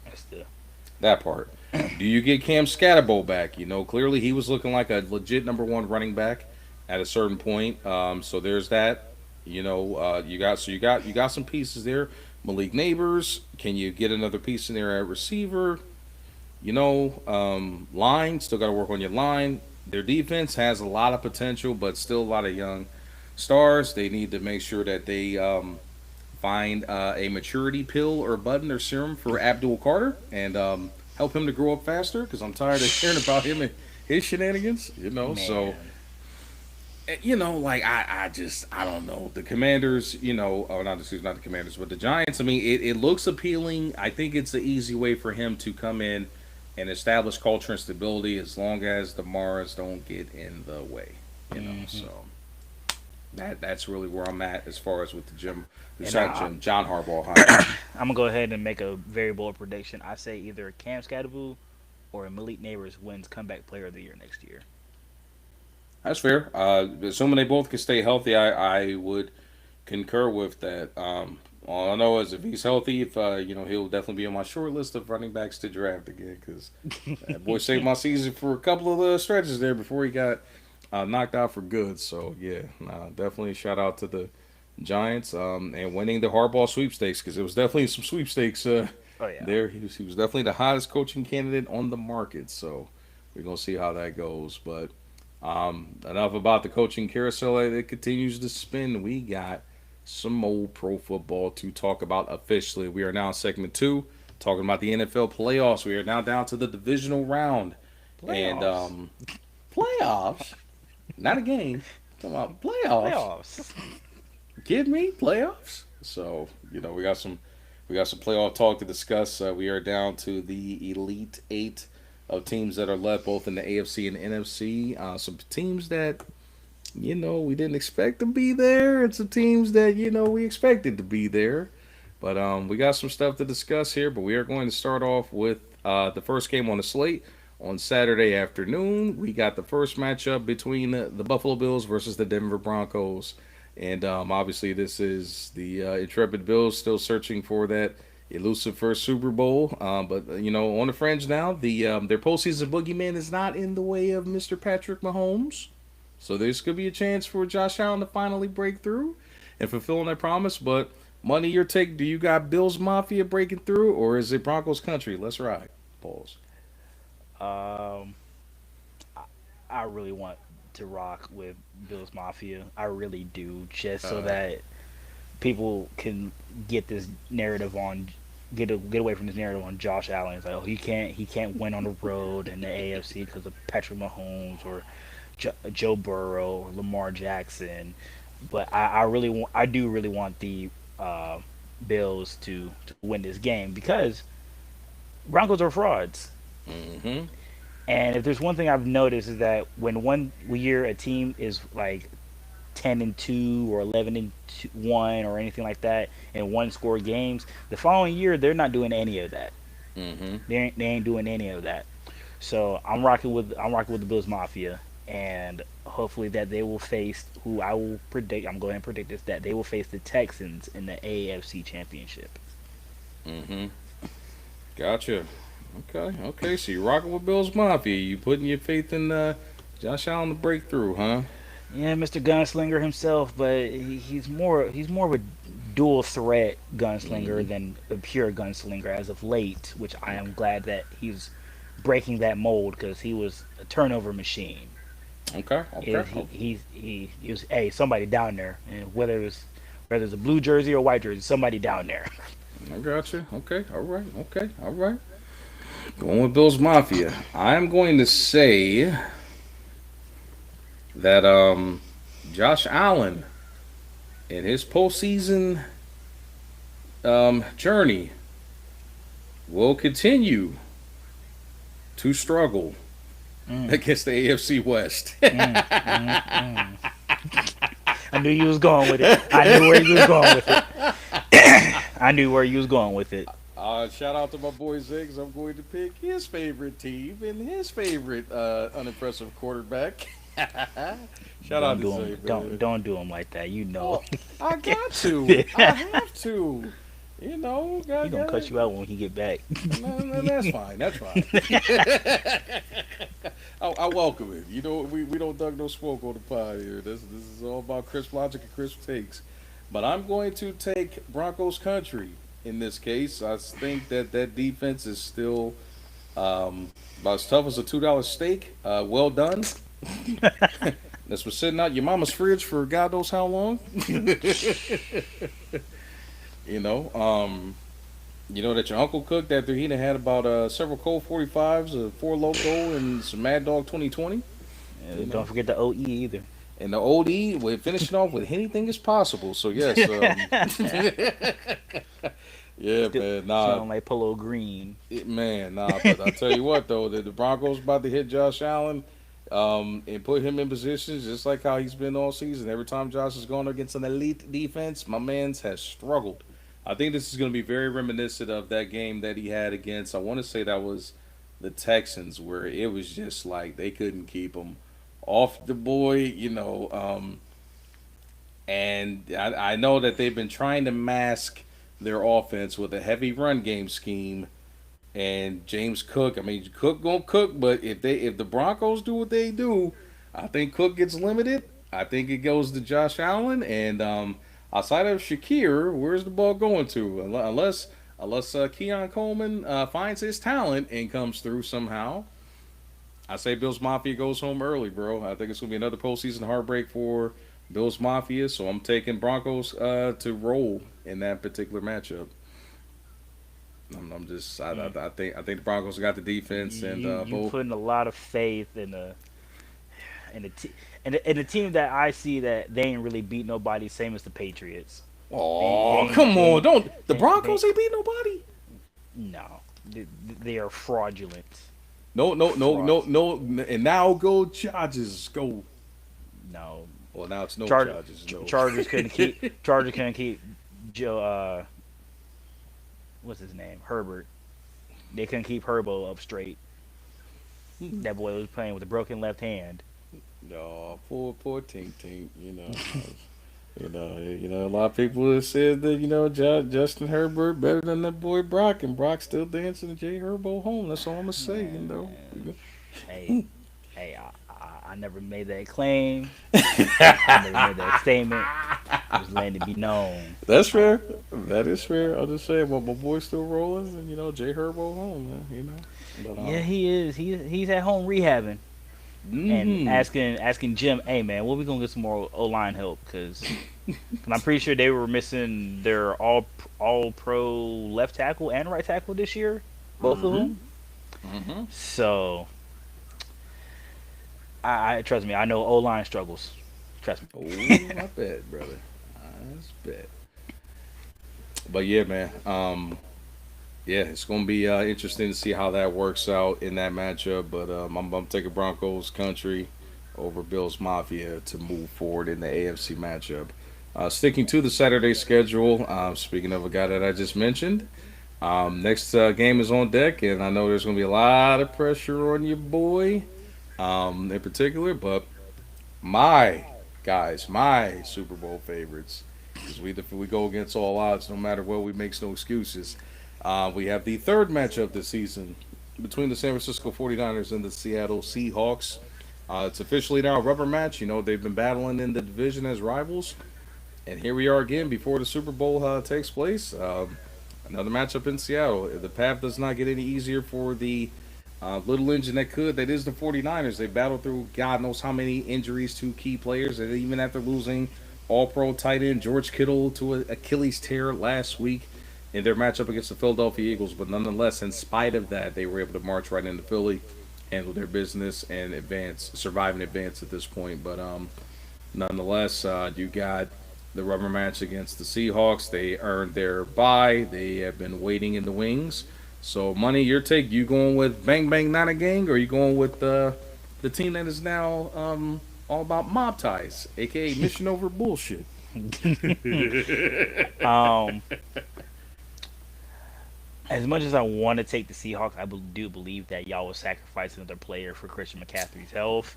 That's the that part. Do you get Cam Scatterbo back? Clearly he was looking like a legit number one running back at a certain point. So there's that. You got some pieces there. Malik Neighbors, can you get another piece in there at receiver? Line, still got to work on your line. Their defense has a lot of potential, but still a lot of young stars. They need to make sure that they find a maturity pill or button or serum for Abdul Carter and help him to grow up faster because I'm tired of hearing about him and his shenanigans. So man. like I don't know the Commanders. Oh, not not the Commanders, but the Giants. I mean, it looks appealing. I think it's an easy way for him to come in and establish culture and stability as long as the Mars don't get in the way. Hmm. So that's really where I'm at as far as with the Jim, And not Jim, John Harbaugh hire. I'm gonna go ahead and make a very bold prediction. I say either Cam Scatterbu or Malik Neighbors wins comeback player of the year next year. That's fair. Assuming they both can stay healthy, I would concur with that. All I know is if he's healthy, if he'll definitely be on my short list of running backs to draft again because that boy saved my season for a couple of stretches there before he got knocked out for good. So yeah, definitely shout out to the Giants and winning the Harbaugh sweepstakes because it was definitely some sweepstakes Oh yeah. there. He was definitely the hottest coaching candidate on the market. So we're gonna see how that goes, but. Enough about the coaching carousel. It continues to spin. We got some old pro football to talk about officially. We are now in segment two, talking about the NFL playoffs. We are now down to the divisional round. And Playoffs. playoffs, not a game. Talking about playoffs. Playoffs. You kidding me? Playoffs. So we got some playoff talk to discuss. We are down to the elite eight of teams that are left both in the AFC and NFC. Some teams that we didn't expect to be there, and some teams that we expected to be there. But we got some stuff to discuss here. But we are going to start off with the first game on the slate on Saturday afternoon. We got the first matchup between the Buffalo Bills versus the Denver Broncos. And obviously, this is the intrepid Bills still searching for that elusive first Super Bowl. But on the fringe now, their postseason boogeyman is not in the way of Mr. Patrick Mahomes. So this could be a chance for Josh Allen to finally break through and fulfill that promise. But money, your take. Do you got Bills Mafia breaking through, or is it Broncos country? Let's ride. Pause. Um, I, I really want to rock with Bills Mafia. I really do, just so Uh, that people can get this narrative on get away from this narrative on Josh Allen. It's like, oh, he can't win on the road in the AFC because of Patrick Mahomes or Joe Burrow or Lamar Jackson. But I do really want the uh, Bills to win this game because Broncos are frauds. Mm-hmm. And if there's one thing I've noticed is that when one year a team is like 10-2 or 11-1 or anything like that in one score games, the following year they're not doing any of that. Mm-hmm. They ain't doing any of that. So I'm rocking with the Bills Mafia, and hopefully that they will face who I will predict. I'm going to predict this, that they will face the Texans in the AFC Championship. Mm-hmm. Gotcha. Okay. Okay. So you're rocking with Bills Mafia. You putting your faith in Josh Allen to break through, huh? Yeah, Mr. Gunslinger himself, but he's more of a dual threat Mm-hmm. gunslinger than a pure gunslinger as of late, which I am Okay. glad that he's breaking that mold because he was a turnover machine. Okay. Okay. He was, hey, somebody down there, and whether it's a blue jersey or white jersey, somebody down there. I got you. Okay. All right. Okay. All right. Going with Bills Mafia. I'm going to say that Josh Allen in his postseason journey will continue to struggle Mm, against the AFC West. mm, mm, mm. I knew you was going with it. I knew where you was going with it. I knew where you was going with it. Shout out to my boy Ziggs. I'm going to pick his favorite team and his favorite unimpressive quarterback. Shout out Don't to do him. Zig, man. Don't do him like that. You know. Well, I got to. I have to. You know, He gonna cut you out when he get back. no, no, that's fine. That's fine. I welcome it. You know, we don't dug no smoke on the pod here. This is all about crisp logic and crisp takes. But I'm going to take Broncos country in this case. I think that that defense is still about as tough as a $2 steak. Well done. That's been sitting out your mama's fridge for God knows how long. you know, um, you know that your uncle cooked after he done had about several Colt 45s, a four loco, and some Mad Dog 2020. You Don't know, forget the OE either. and the OD, we're finishing off with anything is possible. So yes, yeah, Still man, nah, smelling like Polo Green. man, nah. But I tell you what, though, the Broncos about to hit Josh Allen, and put him in positions just like how he's been all season. Every time Josh has gone against an elite defense, my man's has struggled. I think this is going to be very reminiscent of that game that he had against. I want to say that was the Texans, where it was just like they couldn't keep him off the boy. And I know that they've been trying to mask their offense with a heavy run game scheme. And James Cook, I mean, Cook gonna cook, but if the Broncos do what they do, I think Cook gets limited. I think it goes to Josh Allen, and outside of Shakir, where's the ball going to? Unless Keon Coleman finds his talent and comes through somehow. I say Bills Mafia goes home early, bro. I think it's gonna be another postseason heartbreak for Bills Mafia. So I'm taking Broncos to roll in that particular matchup. I'm just Mm. I think the Broncos got the defense and You both. putting a lot of faith in a in a team that I see that they ain't really beat nobody, same as the Patriots. Oh, come They on! ain't Don't the they Broncos ain't beat nobody? no. They are fraudulent. No, no, no, Fraud. no, no. And now go Chargers. Go. No. Well, now it's no Char- Chargers. No. Chargers couldn't keep Joe what's his name? Herbert. They couldn't keep Herbo up straight. That boy was playing with a broken left hand. No, poor Tink Tink. A lot of people have said that Justin Herbert better than that boy Brock, and Brock still dancing to Jay Herbo home. That's all I'm gonna say. Man, hey, hey, I never made that claim. I never made that statement. Just letting it be known. That's Uh, fair. That is fair. I'll just say, well, my boy's still rolling, and Jay Herbo home, man. yeah, he is. He's at home rehabbing. and Mm-hmm. asking Jim, hey man, when we gonna get some more O line help? Because I'm pretty sure they were missing their all pro left tackle and right tackle this year, both of Mm-hmm. them. Mm-hmm. So I trust me, I know O line struggles. Trust me. Oh, I bet, brother. I bet. But yeah, man. Yeah, it's gonna be interesting to see how that works out in that matchup. But I'm taking Broncos country over Bills Mafia to move forward in the AFC matchup. Sticking to the Saturday schedule. Speaking of a guy that I just mentioned, next game is on deck, and I know there's gonna be a lot of pressure on your boy, in particular. But my guys, my Super Bowl favorites, because we go against all odds, no matter what. We makes no excuses. We have the third matchup this season between the San Francisco 49ers and the Seattle Seahawks. It's officially now a rubber match. You know, they've been battling in the division as rivals. And here we are again before the Super Bowl takes place. Another matchup in Seattle. The path does not get any easier for the little engine that could. That is the 49ers. They battled through God knows how many injuries to key players. And even after losing all pro tight end George Kittle to an Achilles tear last week in their matchup against the Philadelphia Eagles. But nonetheless, in spite of that, they were able to march right into Philly, handle their business, and advance, survive and advance at this point. But nonetheless, you got the rubber match against the Seahawks. They earned their bye. They have been waiting in the wings. So, money, your take? You going with Bang Bang Not a Gang, or you going with the team that is now all about mob ties, aka mission over bullshit? um, as much as I want to take the Seahawks, do believe that y'all will sacrifice another player for Christian McCaffrey's health.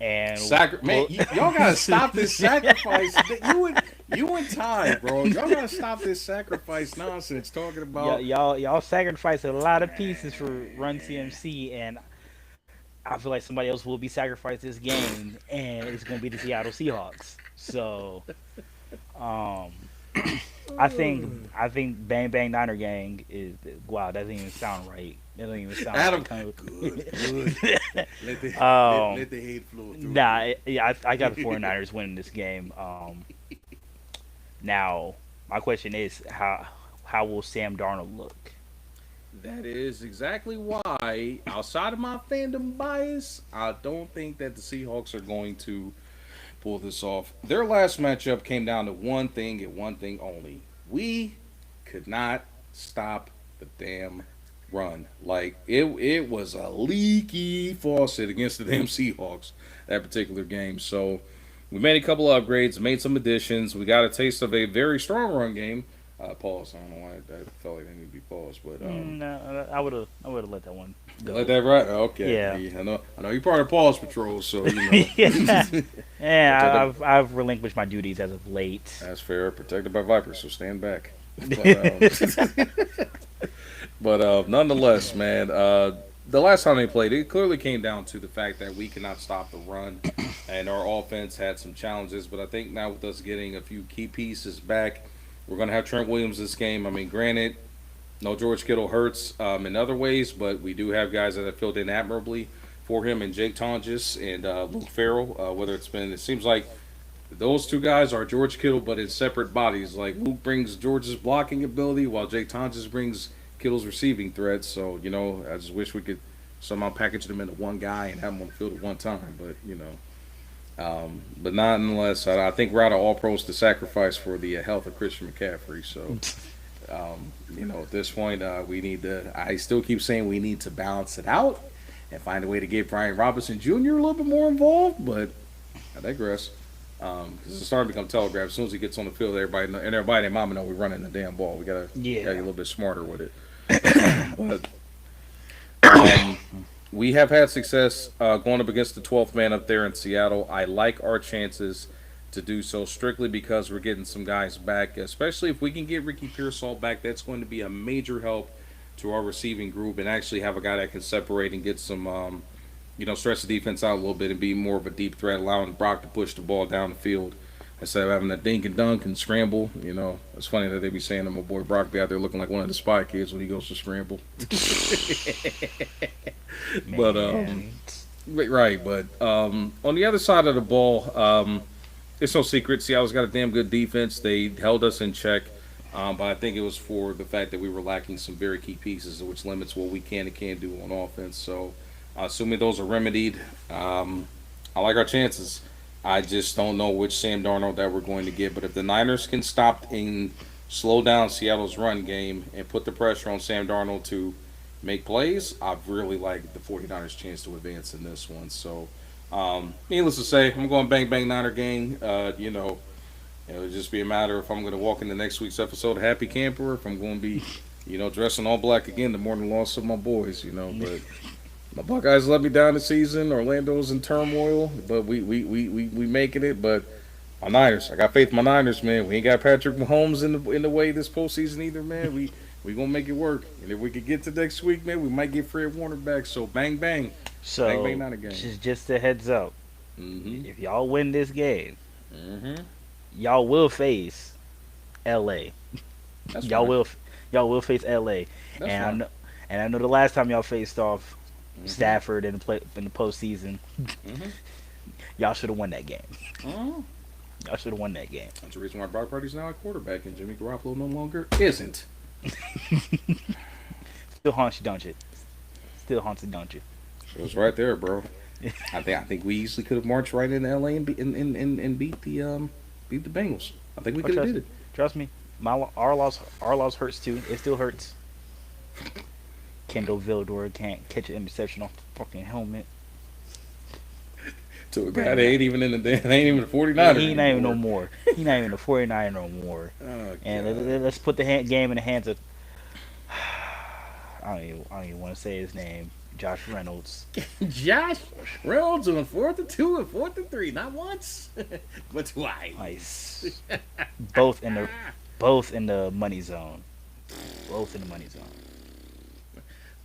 And Man, y'all gotta stop this sacrifice. You and Ty, bro. Y'all gotta stop this sacrifice nonsense. Talking about y'all sacrificed a lot of pieces for Run CMC, and I feel like somebody else will be sacrificed this game, and it's going to be the Seattle Seahawks. So, um, I think Bang Bang Niner Gang is wow. That doesn't even sound right. That doesn't even sound Adam. right. Kind of, Good. Let the hate flow through. nah, yeah, I got the 49ers winning this game. Now, my question is how will Sam Darnold look? That is exactly why, outside of my fandom bias, I don't think that the Seahawks are going to pull this off. Their last matchup came down to one thing and one thing only. We could not stop the damn run. Like it was a leaky faucet against the damn Seahawks that particular game. So we made a couple of upgrades, made some additions. We got a taste of a very strong run game. Pause. I don't know why that felt like they need to be paused, but No, I would have let that one go. let that right. Okay, Yeah. I know you're part of Pause Patrol, so you know. Yeah, yeah. Protected- I've relinquished my duties as of late. That's fair. Protected by Vipers, so stand back. But nonetheless, man, the last time they played, it clearly came down to the fact that we cannot stop the run, and our offense had some challenges. But I think now with us getting a few key pieces back, we're going to have Trent Williams this game. I mean, granted, no George Kittle hurts in other ways, but we do have guys that have filled in admirably for him, and Jake Tonges and Luke Farrell. It seems like those two guys are George Kittle, but in separate bodies. Like Luke brings George's blocking ability, while Jake Tonges brings Kittle's receiving threats. So I just wish we could somehow package them into one guy and have them on the field at one time. But but nonetheless, I think we're out of all pros to sacrifice for the health of Christian McCaffrey. So at this point, we need to. I still keep saying we need to balance it out and find a way to get Brian Robinson Jr. a little bit more involved. But I digress. Because it's starting to become telegraphed. As soon as he gets on the field, everybody and mama know we're running the damn ball. We gotta get a little bit smarter with it. But we have had success going up against the 12th man up there in Seattle. I like our chances to do so strictly because we're getting some guys back, especially if we can get Ricky Pearsall back. That's going to be a major help to our receiving group and actually have a guy that can separate and get some stretch the defense out a little bit and be more of a deep threat, allowing Brock to push the ball down the field instead of having a dink and dunk and scramble. It's funny that they be saying that my boy Brock be out there looking like one of the Spy Kids when he goes to scramble. But Right, but on the other side of the ball, it's no secret. Seattle's got a damn good defense. They held us in check, but I think it was for the fact that we were lacking some very key pieces, which limits what we can and can't do on offense. So, assuming those are remedied, I like our chances. I just don't know which Sam Darnold that we're going to get. But if the Niners can stop and slow down Seattle's run game and put the pressure on Sam Darnold to make plays, I really like the 49ers' chance to advance in this one. So, needless to say, I'm going bang bang Niner gang. It'll just be a matter if I'm going to walk into next week's episode happy camper, if I'm going to be, dressing all black again the morning loss of my boys. But my Buckeyes let me down this season. Orlando's in turmoil, but we making it. But my Niners, I got faith in my Niners, man. We ain't got Patrick Mahomes in the way this postseason either, man. We gonna make it work, and if we could get to next week, man, we might get Fred Warner back. So bang bang, bang So bang, not a game. just a heads up. Mm-hmm. If y'all win this game, Mm-hmm. y'all will face L.A. That's Y'all fine. will y'all will face L.A. That's And I fine. know, and I know the last time y'all faced off Mm-hmm. Stafford in the postseason, Mm-hmm. y'all should have won that game. Mm-hmm. Y'all should have won that game. That's the reason why Brock Purdy's now a quarterback and Jimmy Garoppolo no longer isn't. Still haunts you, don't you? Still haunts you, don't you? It was right there, bro. I think we easily could have marched right into LA and beat the Bengals. I think we Oh, could have did it. trust me. Our loss hurts too. It still hurts. Kendall Vildor can't catch an interception off the fucking helmet. To a guy Man, that ain't even in the ain't even the 49ers he ain't even no anymore. more. He not even the 49 no more. Oh And god. let's put the game in the hands of I don't even want to say his name. Josh Reynolds. Josh Reynolds on 4th and 2 and 4th and 3, not once, but twice. Nice. Both in the both in the money zone. Both in the money zone.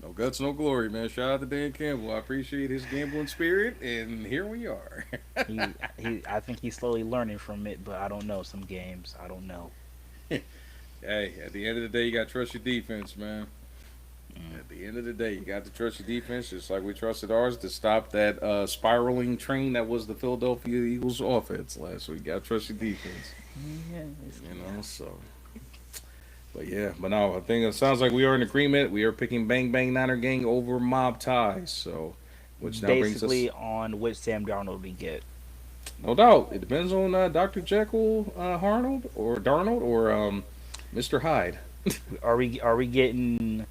No guts, no glory, man. Shout out to Dan Campbell. I appreciate his gambling spirit, and here we are. He I think he's slowly learning from it, but I don't know some games. I don't know. Hey, at the end of the day, you got to trust your defense, man. At the end of the day, you got to trust your defense, just like we trusted ours to stop that spiraling train that was the Philadelphia Eagles offense last week. Got to trust your defense, Yeah, So, but yeah, but no, I think it sounds like we are in agreement. We are picking Bang Bang Niner Gang over Mob Ties, so which now brings us, basically on which Sam Darnold we get. no doubt, it depends on Dr. Jekyll, Darnold, or Mr. Hyde. Are we getting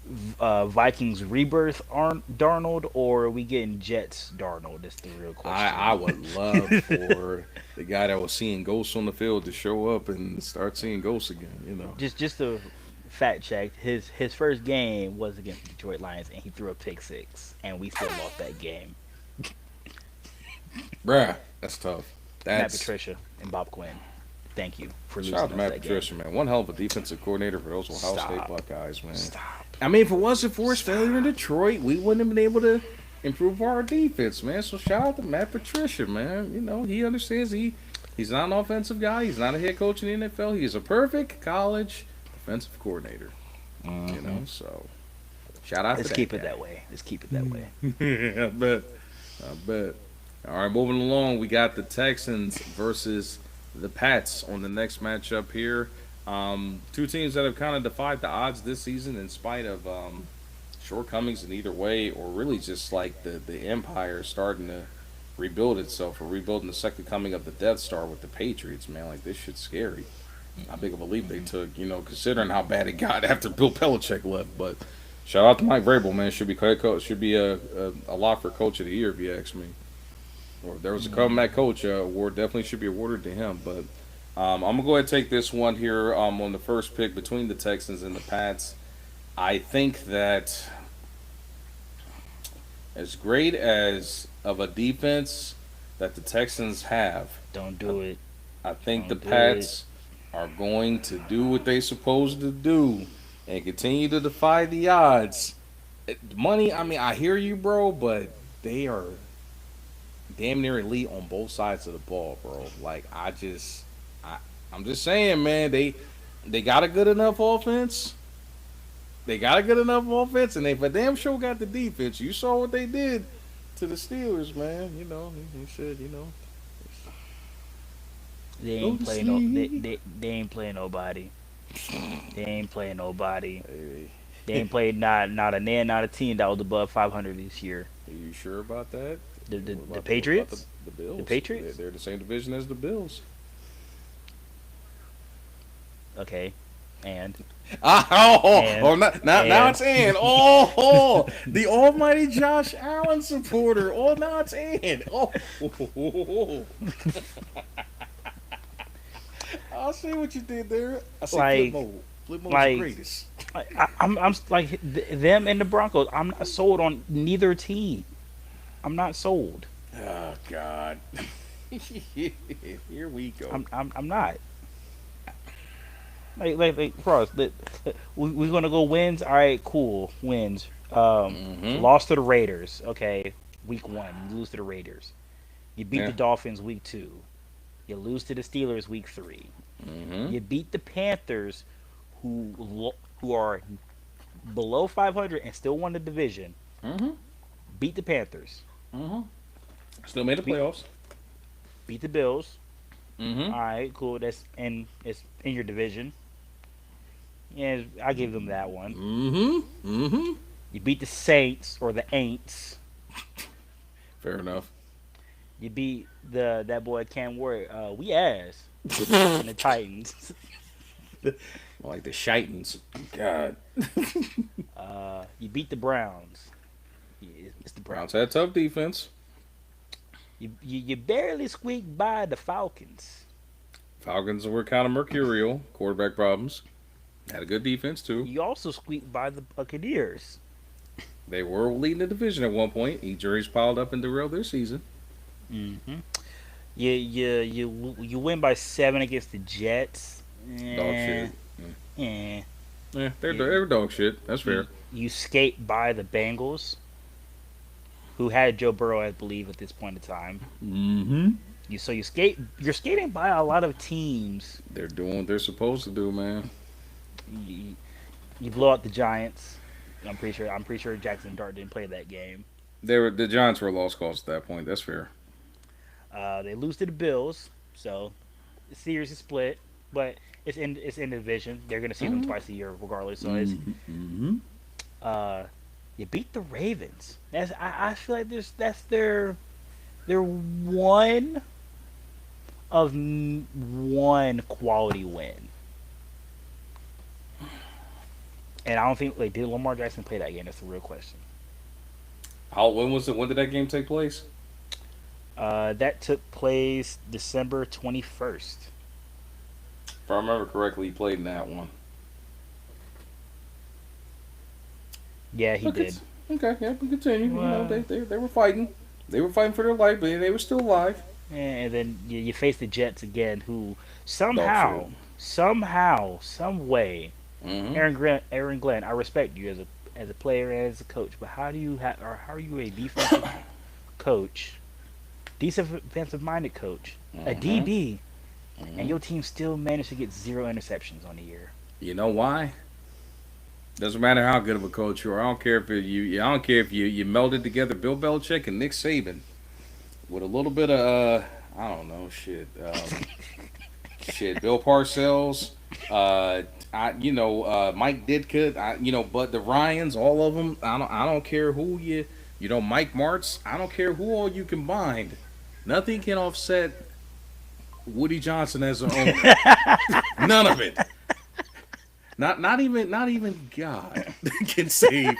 Vikings rebirth Darnold, or are we getting Jets Darnold? That's the real I question. would love for the guy that was seeing ghosts on the field to show up and start seeing ghosts again. Just a fact check. His first game was against the Detroit Lions, and he threw a pick six, and we still lost that game. Bruh, that's tough. Matt That's Patricia and Bob Quinn. Thank you for losing shout out to us Matt that Patricia, man. One hell of a defensive coordinator for those Ohio State Stop. Buckeyes, man. game. Stop. I mean, if it wasn't for his failure in Detroit, we wouldn't have been able to improve our defense, man. So shout out to Matt Patricia, man. He understands he's not an offensive guy. He's not a head coach in the NFL. He's a perfect college defensive coordinator. So shout out Let's to keep that it guy. that way. Let's keep it that way. I bet. I bet. All right, moving along, we got the Texans versus the Pats on the next matchup here. Two teams that have kind of defied the odds this season in spite of shortcomings in either way, or really just like the empire starting to rebuild itself, or rebuilding the second coming of the Death Star with the Patriots, man. Like, this shit's scary. How big of a leap they took, considering how bad it got after Bill Belichick left. But shout out to Mike Vrabel, man. Should be head coach. Should be a lock for coach of the year, if you ask me. Or if there was a comeback coach award, definitely should be awarded to him. But I'm gonna go ahead and take this one here on the first pick between the Texans and the Pats. I think that as great as of a defense that the Texans have, Don't do it. I think the Don't do Pats are going to do what they're supposed to do and continue to defy the odds. Money, I mean, I hear you, bro, but they are damn near elite on both sides of the ball, bro. Like, I'm just saying, man, they got a good enough offense. They got a good enough offense, and they for damn sure got the defense. You saw what they did to the Steelers, man. He said, They go ain't to playing no. sleep. They ain't playing nobody. They ain't playing nobody. Hey, They ain't played not a man, not a team that was above 500 this year. are you sure about that? The the, What the about the Patriots, the the Bills? They're, Patriots. they're the same division as the Bills. Okay, and Now and it's in. The almighty Josh Allen supporter. Oh, now it's in. I'll see what you did there. I see flip like mode. Flip mode's the like greatest. I'm like them and the Broncos. I'm not sold on neither team. I'm not sold. Oh God. Here we go. I'm not. For us, we're gonna go wins. All right, cool, wins. Mm-hmm. Lost to the Raiders. Okay, week one, you lose to the Raiders. You beat the Yeah. Dolphins week two. You lose to the Steelers week three. Mm-hmm. You beat the Panthers, who are below 500 and still won the division. Mm-hmm. Beat the Panthers. Mm-hmm. Still made the Beat playoffs. beat the Bills. Mm-hmm. All right, cool. It's in your division. Yeah, I give them that one. Mm-hmm. Mm-hmm. You beat the Saints or the Aints. Fair enough. You beat the that boy Cam Ward. We ass and the Titans. Like the Shitans. God. You beat the Browns. Yeah, it's the Browns Browns. had tough defense. You barely squeaked by the Falcons. Falcons were kind of mercurial. Quarterback problems. Had a good defense too. You also squeaked by the Buccaneers. They were leading the division at one point. Injuries piled up and derailed their season. Mm-hmm. You win by 7 against the Jets. Dog Eh, shit. eh. Yeah, You, they're dog shit. That's you fair. you skate by the Bengals, who had Joe Burrow, I believe, at this point in time. Mm-hmm. You're skating by a lot of teams. They're doing what they're supposed to do, man. You, you blow out the Giants. I'm pretty sure Jackson Dart didn't play that game. The Giants were a lost cause at that point. That's fair. They lose to the Bills, so the series is split. But it's in the division. They're gonna see them Mm-hmm. twice a year regardless. So it's Mm-hmm. uh, you beat the Ravens. I feel like that's their one quality win. And I don't think like did Lamar Jackson play that game? That's the real question. How when was it? When did that game take place? That took place December 21st. If I remember correctly, he played in that one. Yeah, he Okay, did. okay, yeah, we continue. Well, They were fighting. They were fighting for their life, but they were still alive. and then you face the Jets again, who Dog shit. some way, Mm-hmm. Aaron Glenn, I respect you as a player and as a coach, but how are you a defensive coach, defensive minded coach, a Mm-hmm. DB, and Mm-hmm. your team still managed to get 0 interceptions on the year? You know why? Doesn't matter how good of a coach you are. I don't care if I don't care if you melded together Bill Belichick and Nick Saban with a little bit of I don't know shit Bill Parcells, Mike Ditka, but the Ryans, all of them. I don't care who Mike Martz. I don't care who all you combined. Nothing can offset Woody Johnson as an owner. None of it. Not even God can save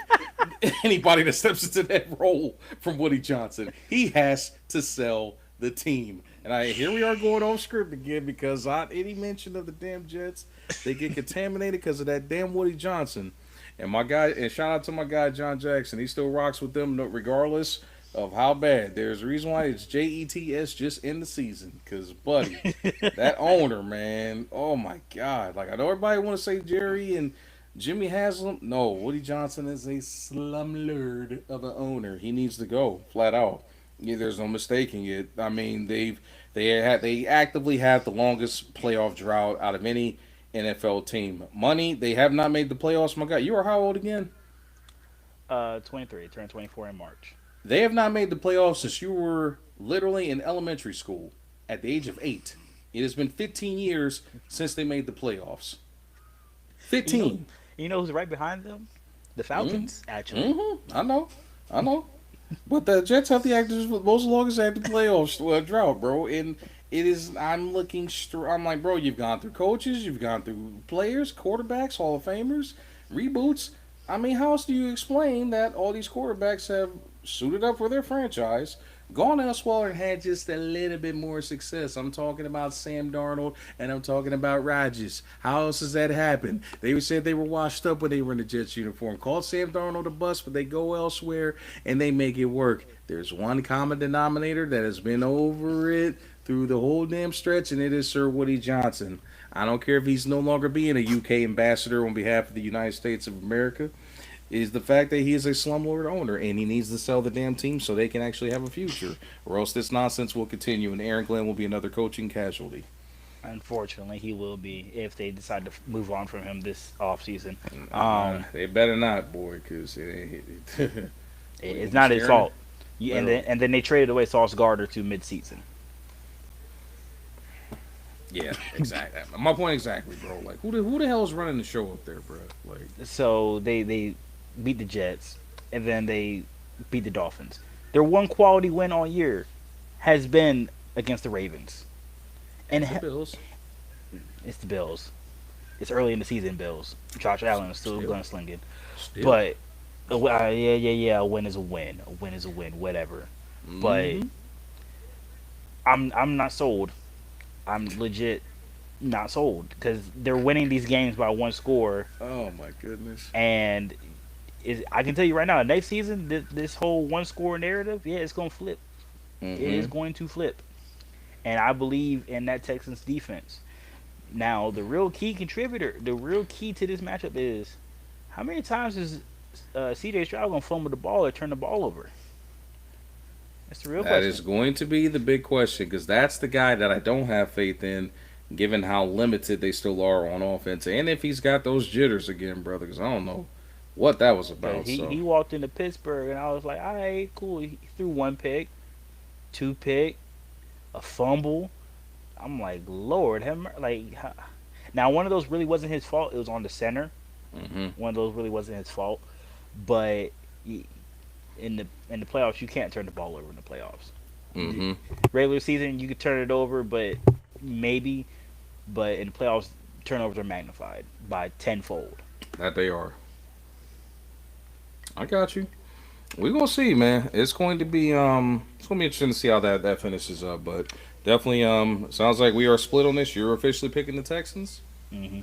anybody that steps into that role from Woody Johnson. He has to sell the team. And here we are going off script again because any mention of the damn Jets, they get contaminated because of that damn Woody Johnson. And my guy, and shout out to my guy John Jackson, he still rocks with them regardless of how bad. There's a reason why it's JETS just in the season. Cause buddy, that owner, man, oh my God! Like I know everybody want to say Jerry and Jimmy Haslam. No, Woody Johnson is a slumlord of an owner. He needs to go flat out. Yeah, there's no mistaking it. I mean, they actively have the longest playoff drought out of any NFL team. Money, they have not made the playoffs. My God, you are how old again? 23, turned 24 in March. They have not made the playoffs since you were literally in elementary school at the age of 8. It has been 15 years since they made the playoffs. You know, 15. you know who's right behind them? The Mm-hmm. Falcons, actually. Mm-hmm. I know. I know. But the Jets have the actors with most longest active playoffs drought, bro. And it is. I'm looking. I'm like, bro, you've gone through coaches, you've gone through players, quarterbacks, Hall of Famers, reboots. I mean, how else do you explain that all these quarterbacks have suited up for their franchise, gone elsewhere, and had just a little bit more success? I'm talking about Sam Darnold and I'm talking about Rodgers. How else has that happened? They said they were washed up when they were in the Jets uniform. Called Sam Darnold a bust, but they go elsewhere and they make it work. There's one common denominator that has been over it through the whole damn stretch, and it is Sir Woody Johnson. I don't care if he's no longer being a UK ambassador on behalf of the United States of America. Is the fact that he is a slumlord owner and he needs to sell the damn team so they can actually have a future, or else this nonsense will continue and Aaron Glenn will be another coaching casualty. Unfortunately, he will be if they decide to move on from him this offseason. They better not, boy, because It's he's not his staring. fault. And Literally. then they traded away Sauce Gardner to midseason. Yeah, exactly. My point exactly, bro. Like, who the hell is running the show up there, bro? Like, So they beat the Jets, and then they beat the Dolphins. Their one quality win all year has been against the Ravens, and and the Bills it's the Bills. It's early in the season, Bills. Josh Allen is still still, gunslinging, still. but yeah. A win is a win. A win is a win. Whatever. But Mm-hmm. I'm not sold. I'm legit not sold because they're winning these games by one score, Oh my goodness. and I can tell you right now, next season, this whole one score narrative, yeah, it's gonna flip. It is Mm-hmm. going to flip, and I believe in that Texans defense. Now, the real key contributor, the real key to this matchup is how many times is CJ Stroud gonna fumble the ball or turn the ball over? That's the real That is question. going to be the big question because that's the guy that I don't have faith in, given how limited they still are on offense, and if he's got those jitters again, brother. Because I don't know what that was Cause about. he So walked into Pittsburgh and I was like, all right, cool. He threw one pick, two pick, a fumble. I'm like, Lord, now one of those really wasn't his fault. It was on the center. mm-hmm. One of those really wasn't his fault. But in the playoffs, you can't turn the ball over in the playoffs. Mm-hmm. Regular season, you could turn it over, but maybe. But in the playoffs, turnovers are magnified by tenfold. That they are. I got you. We're gonna see, man. It's gonna be interesting to see how that finishes up. But definitely sounds like we are split on this. You're officially picking the Texans, Hmm. Hmm.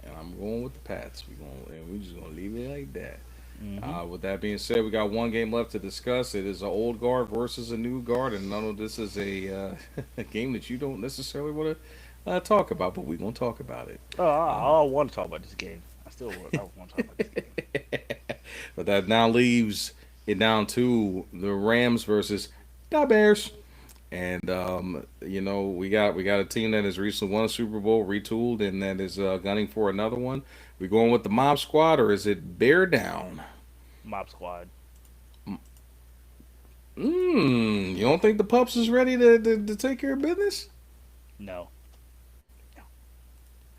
and I'm going with the Pats. We just gonna leave it like that. Hmm. With that being said, we got one game left to discuss. It is an old guard versus a new guard, and none of this is a game that you don't necessarily want to talk about, but we're gonna talk about it. Oh, I want to talk about this game. I want to talk about this game. But that now leaves it down to the Rams versus the Bears. And we got a team that has recently won a Super Bowl, retooled, and that is gunning for another one. We going with the Mob Squad or is it Bear Down? Mob Squad. You don't think the pups is ready to take care of business? No, no,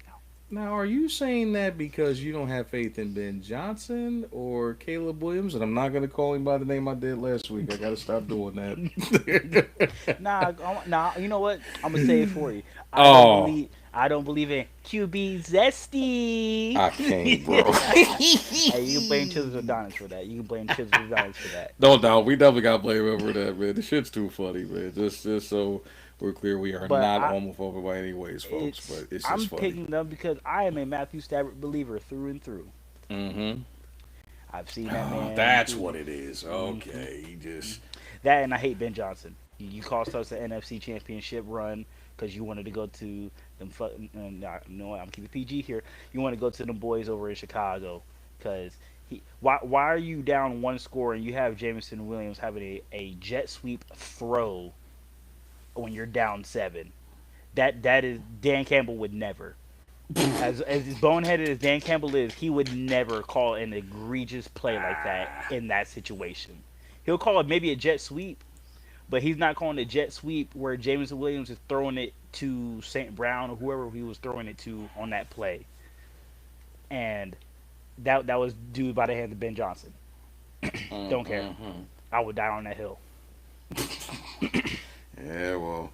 no. Now, are you saying that because you don't have faith in Ben Johnson or Caleb Williams? And I'm not going to call him by the name I did last week. I got to stop doing that. Nah. You know what? I'm gonna say it for you. I don't Oh, believe. I don't believe in QB Zesty. I can't, bro. Hey, you can blame Chisholm Adonis for that. You can blame Chisholm Adonis for that. No doubt, we definitely got to blame him for that, man. The shit's too funny, man. Just so we're clear, we are But not homophobic by any ways, folks. it's But it's just I'm funny. picking them because I am a Matthew Stafford believer through and through. Mm-hmm. I've seen that Oh, man that's do what it is. mhm, Okay, he just that, and I hate Ben Johnson. You cost us an NFC Championship run because you wanted to go to them. Nah, no, I'm keeping PG here. You want to go to them boys over in Chicago because why are you down one score and you have Jameson Williams having a jet sweep throw when you're down seven? That is Dan Campbell would never. As boneheaded as Dan Campbell is, he would never call an egregious play like that in that situation. he'll call it maybe a jet sweep, but he's not calling it jet sweep where Jameson Williams is throwing it to St. Brown or whoever he was throwing it to on that play, and that was due by the hands of Ben Johnson. Don't care. Mm-hmm. I would die on that hill. Yeah, well,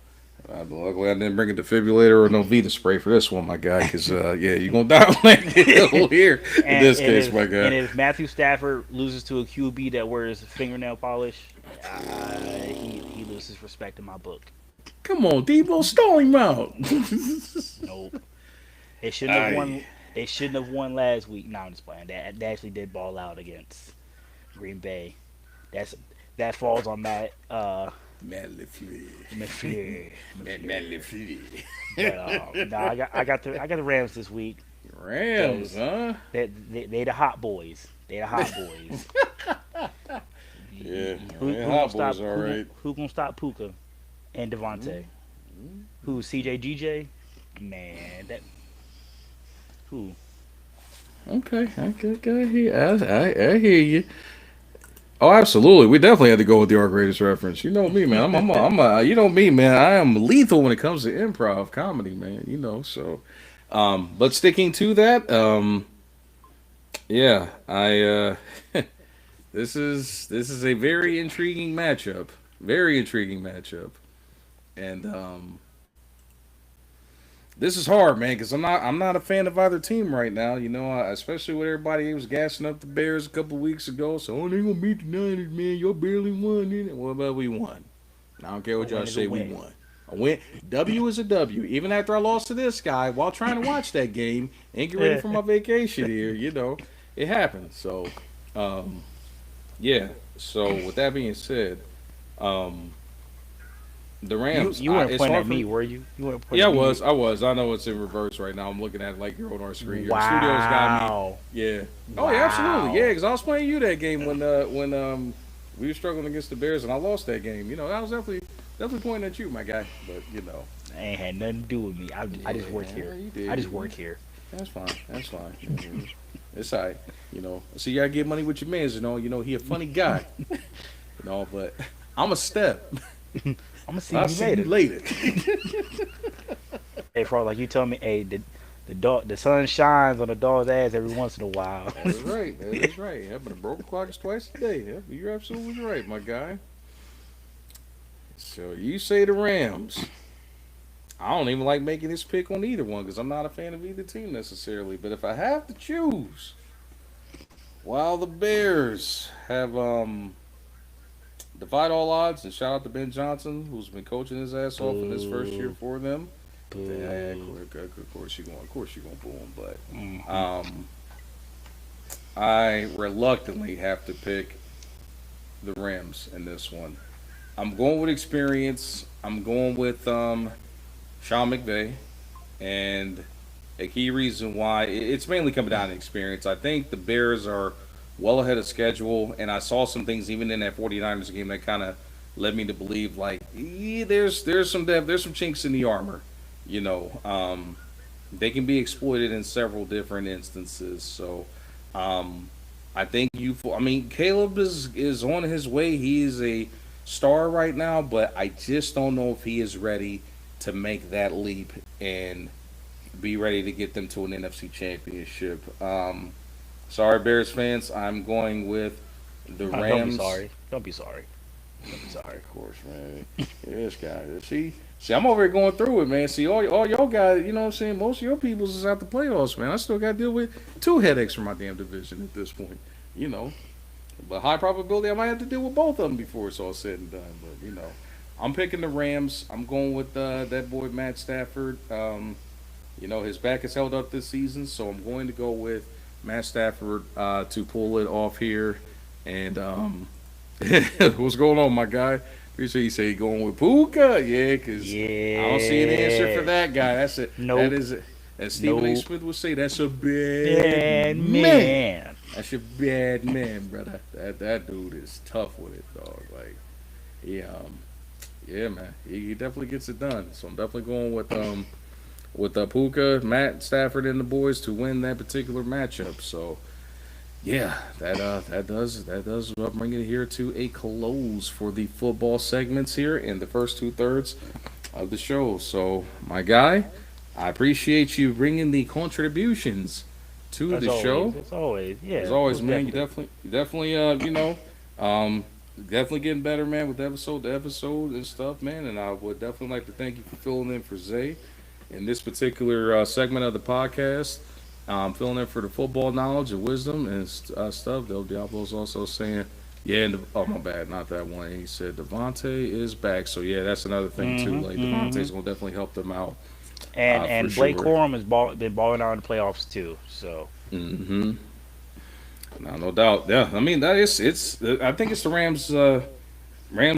luckily I didn't bring a defibrillator or no Vita spray for this one, my guy. Because yeah, you're gonna die on that hill here in this case, my And guy. if Matthew Stafford loses to a QB that wears fingernail polish, he loses respect in my book. Come on, Debo, stall him out. Nope. They shouldn't have Aye. won. They shouldn't have won last week. No, I'm just playing. They actually did ball out against Green Bay. That's that falls on Matt Lafleur. But no, I got the Rams this week. Rams, huh? They the hot boys. They the hot boys. Yeah, Who yeah, gonna hot stop? boys, all right. Who gonna stop Puka and Devontae? Who CJ GJ? Man, that who? Okay, I hear, I hear you. Oh, absolutely. We definitely had to go with the R greatest reference. You know me, man. You know me, man. I am lethal when it comes to improv comedy, man. You know, so, but sticking to that, yeah, this is a very intriguing matchup. Very intriguing matchup, and this is hard, man, because I'm not a fan of either team right now. You know, especially with everybody was gassing up the Bears a couple of weeks ago. So, oh, they gonna beat the Niners, man. Y'all barely won, innit? Well, but we won. I don't care A what y'all win is a say, we win. won. A win. W is a W. Even after I lost to this guy while trying to watch that game and get ready for my vacation here, you know, it happened. So, um, yeah. So with that being said, um, the You Rams. you weren't It's pointing hard at for me, me. were you? You weren't Yeah, pointing at me. I was. I know it's in reverse right now. I'm looking at it like you're on our screen here. The studio's got me. Wow. Yeah. Oh yeah, absolutely. Yeah, Wow. because I was playing you that game when we were struggling against the Bears and I lost that game. You know, I was definitely pointing at you, my guy. But you know, Ain't had nothing to do with me. I just work yeah, here. you did. I just work here. That's fine. That's fine. Mhm. It's alright. You know, so you gotta get money with your mans. You know he a funny guy. You know, but I'm a step. I'm gonna see I'll you see you later. later. Hey, bro, like you told me, hey, the sun shines on the dog's ass every once in a while. That is right. That is right. Yeah, but a broken clock is twice a day. Yeah, you're absolutely right, my guy. So you say the Rams. I don't even like making this pick on either one because I'm not a fan of either team necessarily. But if I have to choose, while the Bears have defied all odds and shout out to Ben Johnson who's been coaching his ass off in his first year Boo. for them. Yeah, Boo. of course you gonna boo him, but Hmm. I reluctantly have to pick the Rams in this one. I'm going with experience. I'm going with Sean McVay, and a key reason why it's mainly coming down to experience. I think the Bears are well ahead of schedule, and I saw some things even in that 49ers game that kind of led me to believe like there's some depth, there's some chinks in the armor. You know, they can be exploited in several different instances. So um, I think you. I mean, Caleb is on his way. He is a star right now, but I just don't know if he is ready to make that leap and be ready to get them to an NFC Championship. Sorry, Bears fans. I'm going with the Don't be Rams. sorry. Don't be sorry. Don't be sorry. Of course, man. Yeah, this guy. See, I'm over here going through it, man. See, all y'all guys, you know what I'm saying? Most of your peoples is out the playoffs, man. I still got to deal with two headaches for my damn division at this point, you know. But high probability I might have to deal with both of them before it's all said and done. But, you know, I'm picking the Rams. I'm going with that boy, Matt Stafford. You know, his back is held up this season, so I'm going to go with Matt Stafford to pull it off here. And what's going on, my guy? Appreciate you say going with Puka. Yeah, because I don't see an answer for Yeah. that guy. That's it. That Nope. is, as Stephen A. Nope. Smith would say, that's a bad Bad man. man. That's a bad man, brother. That dude is tough with it, dog. Like, yeah, man. He definitely gets it done. So I'm definitely going with Puka, Matt Stafford, and the boys to win that particular matchup. So Yeah, that does bring it here to a close for the football segments here in the first 2/3 of the show. So, my guy, I appreciate you bringing the contributions to the show. As always, As yeah, always, most man, definitely. you definitely, um, definitely getting better, man, with episode to episode and stuff, man. And I would definitely like to thank you for filling in for Zay in this particular segment of the podcast. Filling in for the football knowledge and wisdom and stuff. Though Diablo's also saying, yeah, oh my bad, not that one. He said Devontae is back, so yeah, that's another thing too. Like Hmm. Devontae's gonna definitely help them out for And Blake sure. Corum has been balling out in the playoffs too. So Hmm. No doubt. Yeah, I mean that is it's. I think it's the Rams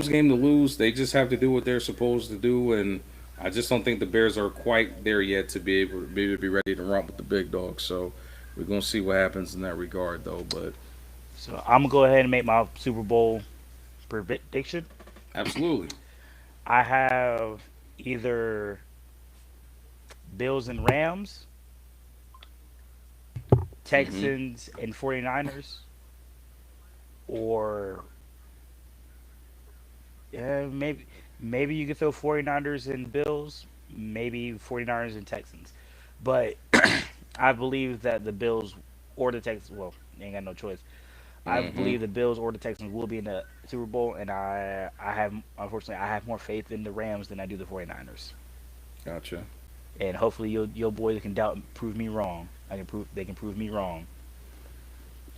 game to lose. They just have to do what they're supposed to do, and I just don't think the Bears are quite there yet to be ready to romp with the big dogs. So we're gonna see what happens in that regard, though. But I'm gonna go ahead and make my Super Bowl prediction. absolutely. I have either Bills and Rams, Hmm. Texans and 49ers, or yeah, maybe you could throw 49ers and Bills, maybe 49ers and Texans. But I believe that the Bills or the Texans, well, they ain't got no choice. I Hmm. believe the Bills or the Texans will be in the Super Bowl, and I have unfortunately I have more faith in the Rams than I do the 49ers. Gotcha. And hopefully your boys can doubt prove me wrong. They can prove me wrong.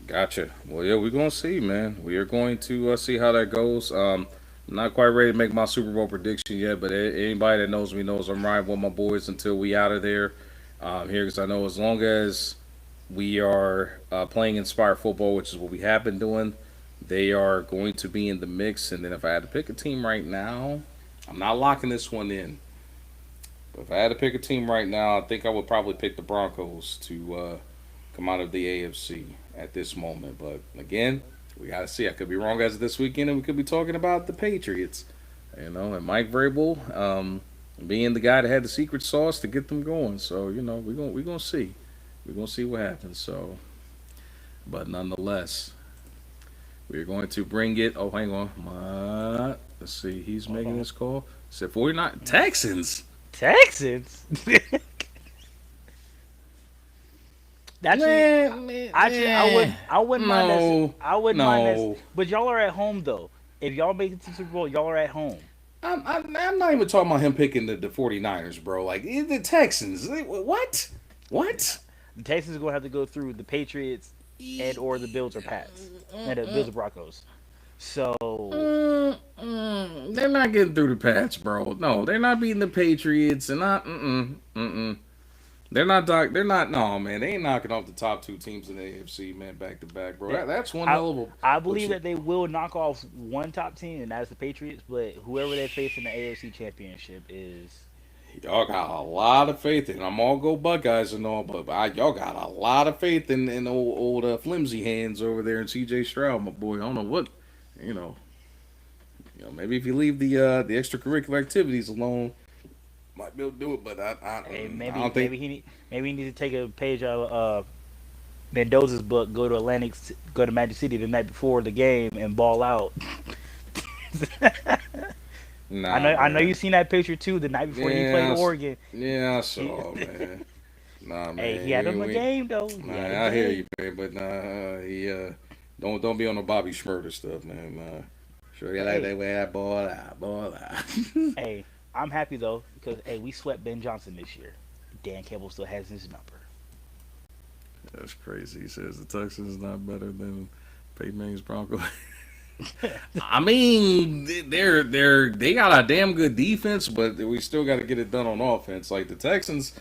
Gotcha. Well, yeah, we're gonna see, man. We are going to see how that goes. I'm not quite ready to make my Super Bowl prediction yet, but anybody that knows me knows I'm riding with my boys until we out of there. Here, because I know as long as we are playing inspired football, which is what we have been doing, they are going to be in the mix. And then if I had to pick a team right now, I'm not locking this one in. But if I had to pick a team right now, I think I would probably pick the Broncos to come out of the AFC at this moment. But again, we got to see. I could be wrong as of this weekend, and we could be talking about the Patriots. And Mike Vrabel being the guy that had the secret sauce to get them going. So we're gonna see. We're gonna see what happens. So, but nonetheless, we're going to bring it. Oh, hang on. Let's see. He's making Uh-oh. this call. Said 49 Texans. Texans. Actually, actually, Man, I wouldn't mind this. no, I wouldn't mind this. no. But y'all are at home though. If y'all make it to the Super Bowl, y'all are at home. I'm not even talking about him picking the 49ers, bro. Like, the Texans. What? What? The Texans are gonna have to go through the Patriots and or the Bills or Pats and the Bills or Broncos. So They're not getting through the Pats, bro. No, they're not beating the Patriots, and not. They're not. They're not. No, man. They ain't knocking off the top two teams in the AFC, man, back to back, bro. that That's one I hell of a. I What believe you? that they will knock off one top team, and that's the Patriots. But whoever they face in the AFC Championship is Y'all got a lot of faith in. I'm all go Buckeyes and all, but y'all got a lot of faith in old flimsy hands over there in CJ Stroud, my boy. I don't know what, you know. Maybe if you leave the extracurricular activities alone, might be able to do it. But hey, I don't think. maybe he need to take a page out of Mendoza's book, go to Magic City the night before the game and ball out. Nah, I know you man. seen that picture too. The night before he played Yeah, Oregon, yeah, I he, saw, man. Nah, hey, man. he had him a We, game though. He had a nah, I hear game. you, man. But nah, he don't be on the Bobby Schmurder stuff, man. Nah. Sure, you like Hey, that way I ball out. hey, I'm happy though because hey, we swept Ben Johnson this year. Dan Campbell still has his number. That's crazy. He says the Texans not better than Peyton Manning's Broncos. I mean, they got a damn good defense, but we still got to get it done on offense. Like the Texans,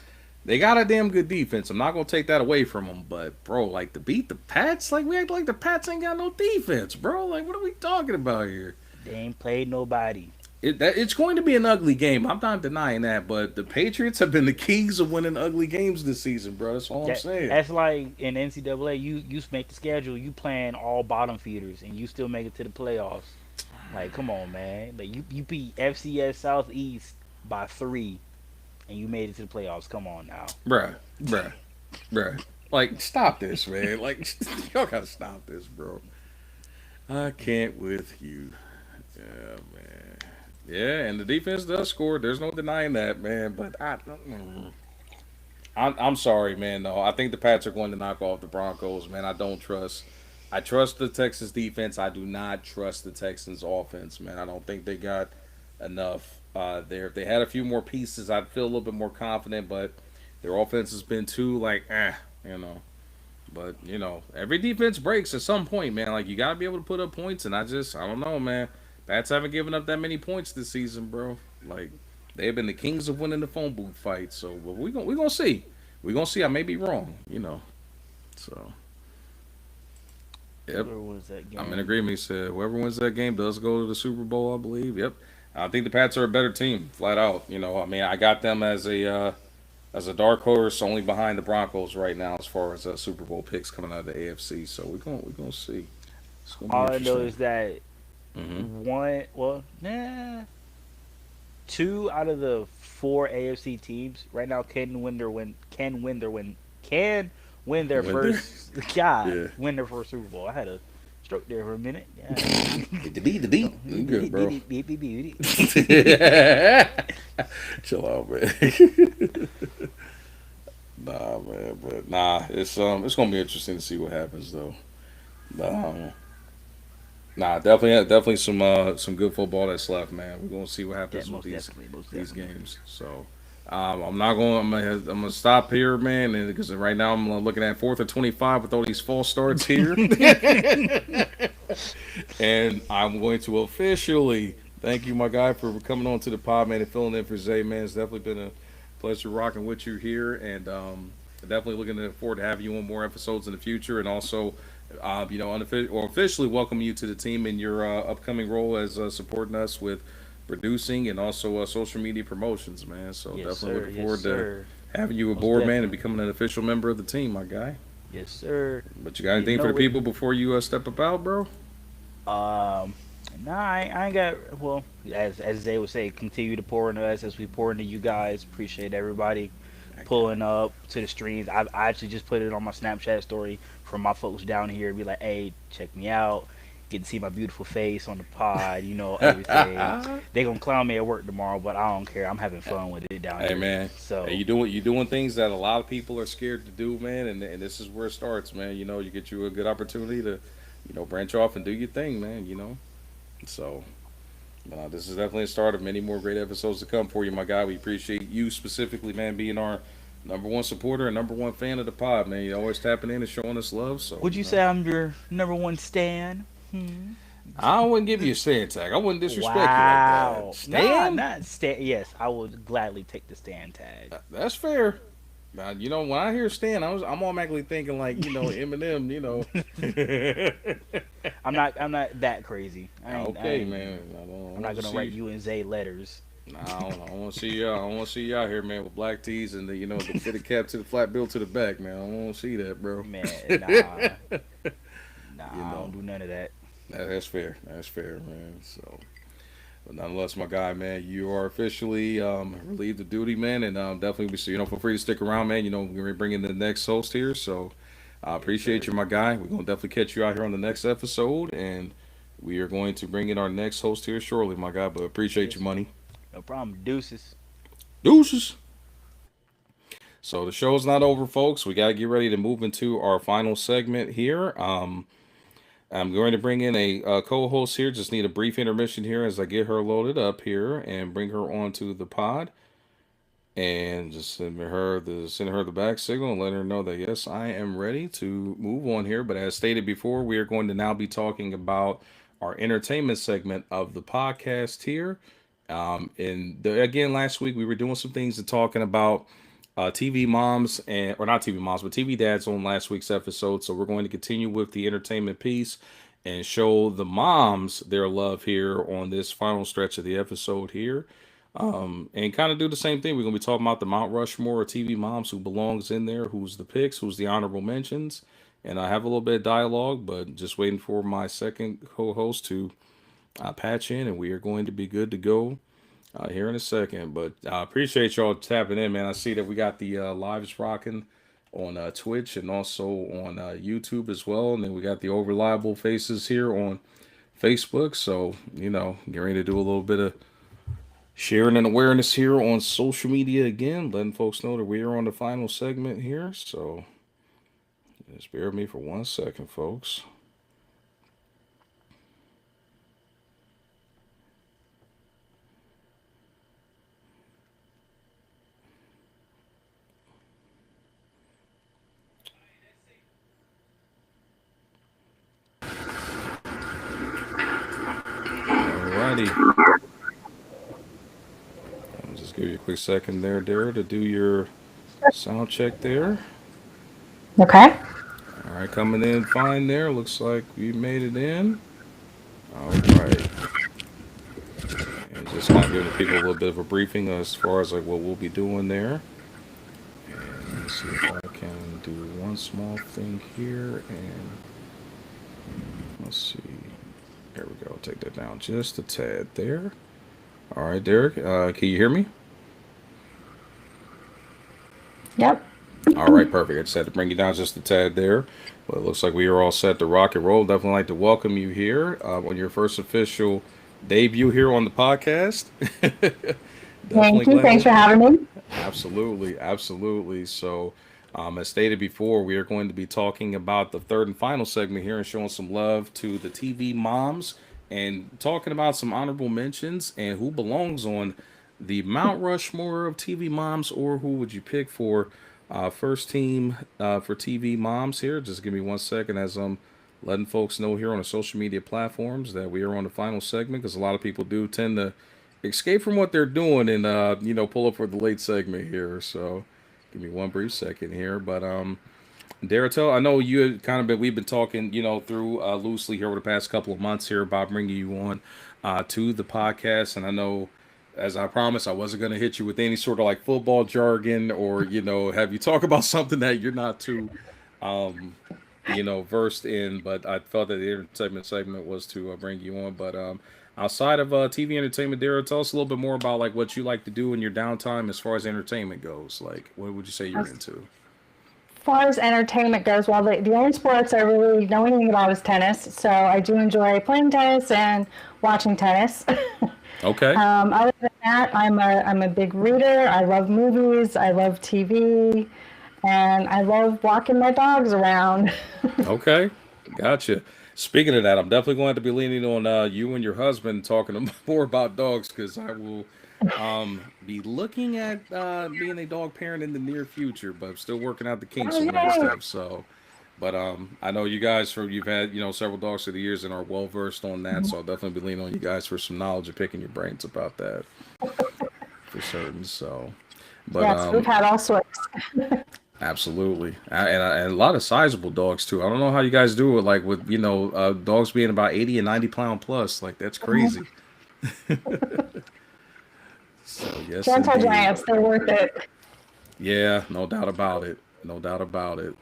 they got a damn good defense. I'm not gonna take that away from them, but bro, like to beat the Pats, like we act like the Pats ain't got no defense, bro. Like what are we talking about here? They ain't played nobody. It's going to be an ugly game. I'm not denying that, but the Patriots have been the kings of winning ugly games this season, bro. That's all I'm saying. That's like in NCAA. You make the schedule. You playing all bottom feeders, and you still make it to the playoffs. Like, come on, man. Like you beat FCS Southeast by 3, and you made it to the playoffs. Come on now. Bruh, bruh, bruh. Like, stop this, man. Like, y'all gotta stop this, bro. I can't with you. Yeah, man. Yeah, and the defense does score. There's no denying that, man. But I'm sorry, man. No, I think the Pats are going to knock off the Broncos, man. I don't trust. I trust the Texans defense. I do not trust the Texans offense, man. I don't think they got enough there. If they had a few more pieces, I'd feel a little bit more confident. But their offense has been too like, you know. But every defense breaks at some point, man. Like you got to be able to put up points, and I don't know, man. Pats haven't given up that many points this season, bro. Like they've been the kings of winning the phone booth fight. So, but we gonna see. We gonna see. I may be wrong. So, yep. Where was that I'm in game? agreement. He said whoever wins that game does go to the Super Bowl, I believe. Yep. I think the Pats are a better team, flat out. I mean, I got them as a dark horse, only behind the Broncos right now as far as Super Bowl picks coming out of the AFC. So we're gonna see. It's gonna be All I know interesting. is that Hmm. two out of the four AFC teams right now can win their Winter. first God Yeah. win their first Super Bowl. I had a stroke there for a minute. Yeah. The beat. You good, bro? Chill out, man. Nah, man, but nah, it's gonna be interesting to see what happens though. Um, nah, definitely some good football that's left, man. We're gonna see what Yeah, happens with most definitely, most these definitely. games. So, I'm not going. I'm gonna stop here, man, and because right now I'm looking at 4th and 25 with all these false starts here, and I'm going to officially thank you, my guy, for coming on to the pod, man, and filling in for Zay, man. It's definitely been a pleasure rocking with you here, and definitely looking forward to having you on more episodes in the future, and also, officially welcome you to the team in your upcoming role as supporting us with producing and also social media promotions, man. So Yes, definitely sir. looking Yes, forward to sir. having you Most aboard, man, and definitely. becoming an official member of the team, my guy. Yes, sir. But you got You anything for the know it. people before you step up out, bro? Um, nah, I ain't got. Well, as they would say, continue to pour into us as we pour into you guys. Appreciate everybody pulling up to the streams. I actually just put it on my Snapchat story for my folks down here. Be like, hey, check me out. Get to see my beautiful face on the pod. Everything. They gonna clown me at work tomorrow, but I don't care. I'm having fun with it down Hey here. man, hey, So you doing things that a lot of people are scared to do, man, and this is where it starts, man. You get you a good opportunity to, branch off and do your thing, man. So this is definitely a start of many more great episodes to come for you, my guy. We appreciate you specifically, man, being our number one supporter and number one fan of the pod, man. You always tapping in and showing us love. So would you say I'm your number one stan? I wouldn't give you a stand tag. I wouldn't disrespect you like that. Wow. Nah, Stan, not stand. Yes, I would gladly take the stand tag. that's fair. Now, when I hear Stan, I'm automatically thinking like Eminem. I'm not that crazy. I Okay, ain't man. I'm not gonna write you and Zay letters. I don't want to see y'all. I don't want to see y'all here, man, with black tees and the fitted cap to the flat bill to the back, man. I don't want to see that, bro. Man, nah. you Nah, I don't know, do none of that. that's fair. That's fair, man. So, but nonetheless, my guy, man, you are officially relieved of duty, man, and definitely, feel free to stick around, man. We're gonna bring in the next host here, so I Yes, appreciate you, sir. my guy. We're gonna definitely catch you out here on the next episode, and we are going to bring in our next host here shortly, my guy. But appreciate you, Yes, money. no problem. Deuces. Deuces. So the show's not over, folks. We got to get ready to move into our final segment here. I'm going to bring in a co-host here. Just need a brief intermission here as I get her loaded up here and bring her onto the pod, and just send her the back signal and let her know that yes, I am ready to move on here. But as stated before, we are going to now be talking about our entertainment segment of the podcast here. Again, last week we were doing some things and talking about TV moms and or not TV moms, but TV dads on last week's episode. So we're going to continue with the entertainment piece and show the moms their love here on this final stretch of the episode here. And kind of do the same thing. We're gonna be talking about the Mount Rushmore of TV moms, who belongs in there, who's the picks, who's the honorable mentions, and I have a little bit of dialogue, but just waiting for my second co-host to patch in, and we are going to be good to go here in a second. But I appreciate y'all tapping in, man. I see that we got the lives rocking on Twitch and also on YouTube as well. And then we got the Over Reliable Faces here on Facebook. So, getting ready to do a little bit of sharing and awareness here on social media again, letting folks know that we are on the final segment here. So, just bear with me for 1 second, folks. Alrighty. I'll just give you a quick second there, Dara, to do your sound check there. Okay. All right, coming in fine there. Looks like we made it in. All right. And just kind of giving the people a little bit of a briefing as far as like what we'll be doing there. And let me see if I can do one small thing here. And let's see. There we go. Take that down just a tad there. All right, Derek, can you hear me? Yep. All right, perfect. I just had to bring you down just a tad there. Well, it looks like we are all set to rock and roll. Definitely like to welcome you here on your first official debut here on the podcast. Definitely Thank you. glad Thanks to. for having me. Absolutely, absolutely. So, as stated before, we are going to be talking about the third and final segment here and showing some love to the TV moms and talking about some honorable mentions and who belongs on the Mount Rushmore of TV moms, or who would you pick for first team for TV moms here. Just give me 1 second as I'm letting folks know here on the social media platforms that we are on the final segment, because a lot of people do tend to escape from what they're doing and pull up for the late segment here. So give me one brief second here. But Daratel, I know you had kind of been we've been talking, through loosely here over the past couple of months here about bringing you on to the podcast. And I know, as I promised, I wasn't going to hit you with any sort of like football jargon or have you talk about something that you're not too um, versed in. But I felt that the entertainment segment was to bring you on. But outside of TV entertainment, Dara, tell us a little bit more about like what you like to do in your downtime as far as entertainment goes. Like, what would you say you're As into? far as entertainment goes, well, the only sports I really know anything about is tennis. So I do enjoy playing tennis and watching tennis. Okay. Other than that, I'm a big reader. I love movies. I love TV, and I love walking my dogs around. Okay. Gotcha. Speaking of that, I'm definitely going to be leaning on you and your husband talking more about dogs, because I will be looking at being a dog parent in the near future, but I'm still working out the kinks Oh, on that yay! stuff. So, but I know you guys you've had several dogs through the years and are well versed on that. So I'll definitely be leaning on you guys for some knowledge and picking your brains about that for certain. So, but Yes, we've had all sorts. absolutely, and a lot of sizable dogs too. I don't know how you guys do it, like with dogs being about 80 and 90 pound plus. Like that's crazy. So yes, Gentle indeed. giants, they're worth it. Yeah, no doubt about it. No doubt about it.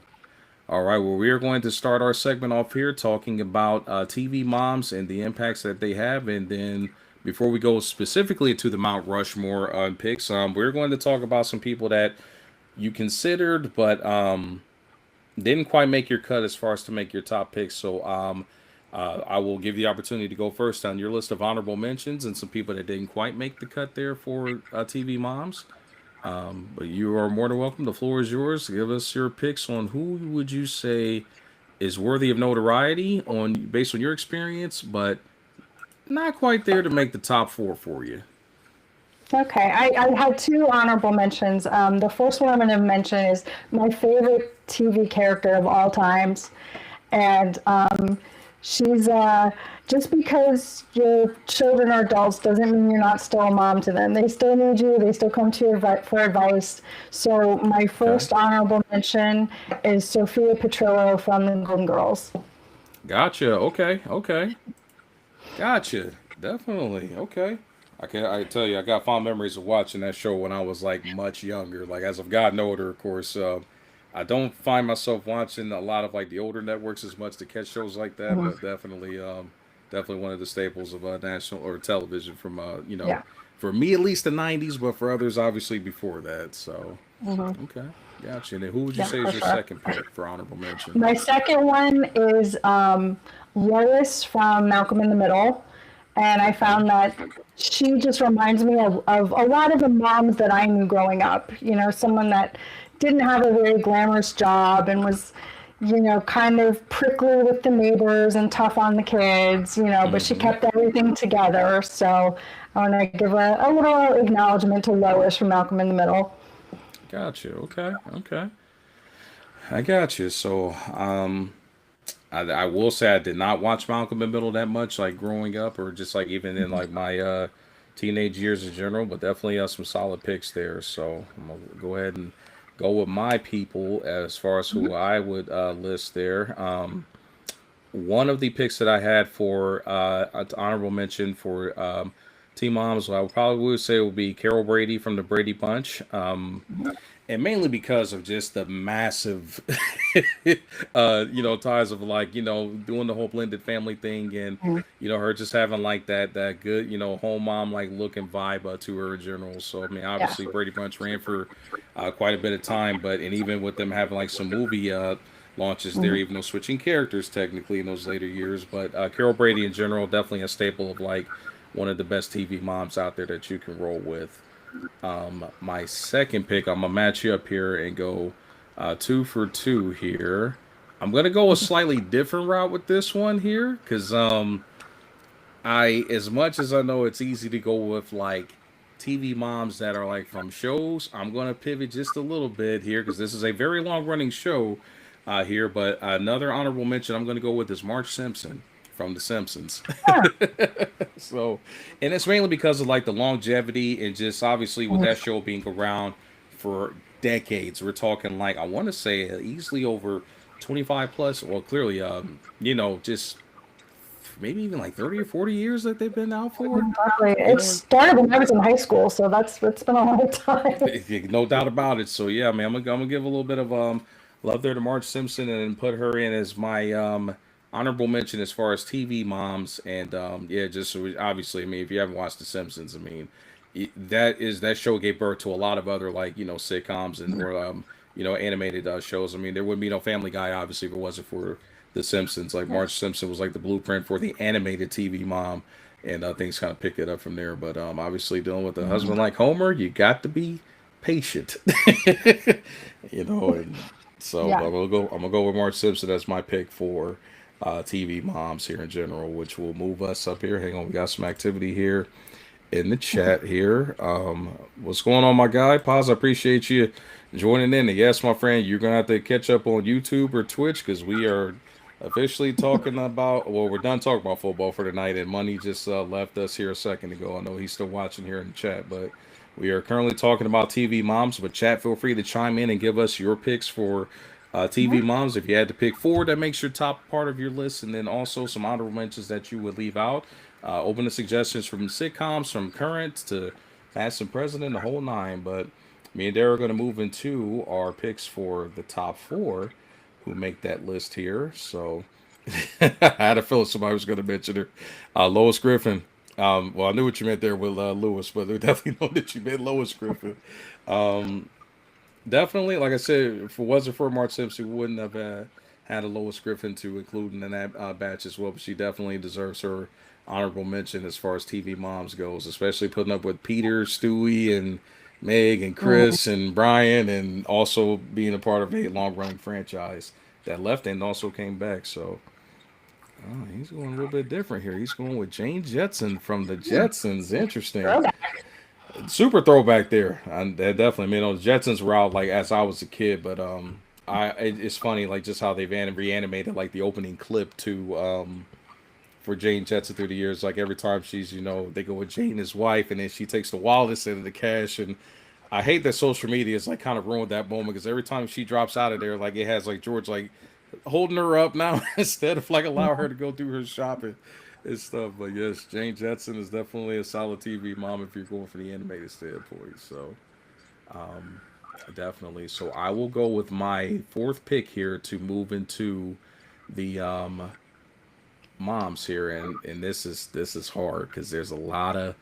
All right, well, we are going to start our segment off here talking about TV moms and the impacts that they have, and then before we go specifically to the Mount Rushmore picks, we're going to talk about some people that you considered, but didn't quite make your cut as far as to make your top picks. So I will give you the opportunity to go first on your list of honorable mentions and some people that didn't quite make the cut there for TV moms. But you are more than welcome. The floor is yours. Give us your picks on who would you say is worthy of notoriety on based on your experience, but not quite there to make the top four for you. Okay, I had two honorable mentions. The first one I'm going to mention is my favorite TV character of all times, and she's just because your children are adults doesn't mean you're not still a mom to them. They still need you. They still come to you for advice. So my Okay. first honorable mention is Sophia Petrillo from the Golden Girls. Gotcha. Okay. Okay. Gotcha. Definitely. Okay. I tell you, I got fond memories of watching that show when I was like much younger. Like as I've gotten older, of course, I don't find myself watching a lot of like the older networks as much to catch shows like that. But definitely one of the staples of national or television from Yeah. for me at least the '90s, but for others obviously before that. So okay. Gotcha. And then who would you Yeah, say for is your sure. second pick for honorable mention? My second one is Lois from Malcolm in the Middle. And I Okay. found that she just reminds me of a lot of the moms that I knew growing up. You know, someone that didn't have a very glamorous job and was, you know, kind of prickly with the neighbors and tough on the kids, you know, but she Mm-hmm. kept everything together. So I want to give a little acknowledgement to Lois from Malcolm in the Middle. Gotcha. Okay. Okay. I got you. So, I will say I did not watch Malcolm in the Middle that much, like growing up, or just like even in like my teenage years in general. But definitely some solid picks there. So I'm gonna go ahead and go with my people as far as who I would list there. One of the picks that I had for honorable mention for Team Moms, I probably would say would be Carol Brady from the Brady Bunch. And mainly because of just the massive ties of like doing the whole blended family thing, and her just having like that good home mom like look and vibe to her in general. So I mean, Yeah. obviously Brady Bunch ran for quite a bit of time, but and even with them having like some movie launches there, even though switching characters technically in those later years, but Carol Brady in general definitely a staple of like one of the best TV moms out there that you can roll with. My second pick, I'm gonna match you up here and go two for two here. I'm gonna go a slightly different route with this one here, because I, as much as I know it's easy to go with like TV moms that are like from shows, I'm gonna pivot just a little bit here because this is a very long running show here. But another honorable mention I'm gonna go with is Marge Simpson from The Simpsons. So, and it's mainly because of like the longevity and just obviously with that show being around for decades. We're talking like I want to say easily over 25 plus. Well, clearly, just maybe even like 30 or 40 years that they've been out for. Exactly. You It know, started when I was in high school, so it's been a long time. no doubt about it. So yeah, man, I'm gonna give a little bit of love there to Marge Simpson and put her in as my honorable mention as far as TV moms. And yeah, just so obviously, I mean, if you haven't watched The Simpsons, I mean, that show gave birth to a lot of other like sitcoms and or animated shows. I mean, there wouldn't be no Family Guy obviously if it wasn't for The Simpsons. Like Marge Simpson was like the blueprint for the animated TV mom, and things kind of pick it up from there. But obviously, dealing with a husband like Homer, you got to be patient, And so, but Yeah. I'm gonna go with Marge Simpson as my pick for TV moms here in general, which will move us up here. Hang on, we got some activity here in the chat here. What's going on, my guy? Paz, I appreciate you joining in. And yes, my friend, you're gonna have to catch up on YouTube or Twitch because we are officially talking about. Well, we're done talking about football for tonight, and Money just left us here a second ago. I know he's still watching here in the chat, but we are currently talking about TV moms. But chat, feel free to chime in and give us your picks for TV moms. If you had to pick four, that makes your top part of your list, and then also some honorable mentions that you would leave out. Open to suggestions from sitcoms, from current to past and present, and the whole nine. But me and Derek are going to move into our picks for the top four who make that list here. So I had a feeling somebody was going to mention her. Lois Griffin. Well, I knew what you meant there with Lewis, but I definitely know that you meant Lois Griffin. Definitely, like I said, if it wasn't for Mark Simpson, we wouldn't have had a Lois Griffin to include in that batch as well. But she definitely deserves her honorable mention as far as TV moms goes, especially putting up with Peter, Stewie, and Meg, and Chris, and Brian, and also being a part of a long running franchise that left and also came back. So he's going a little bit different here. He's going with Jane Jetson from the Jetsons. Interesting. Throwback. Super throwback there. That definitely. I mean, the Jetsons were out like as I was a kid, but it's funny like just how they've reanimated like the opening clip to for Jane Jetson through the years. Like every time she's they go with Jane, his wife, and then she takes the wallet instead of the cash. And I hate that social media is like kind of ruined that moment because every time she drops out of there, like it has like George like holding her up now instead of like allow her to go do her shopping and stuff. But yes, Jane Jetson is definitely a solid TV mom if you're going for the animated standpoint. So definitely. So I will go with my fourth pick here to move into the moms here, and this is hard because there's a lot of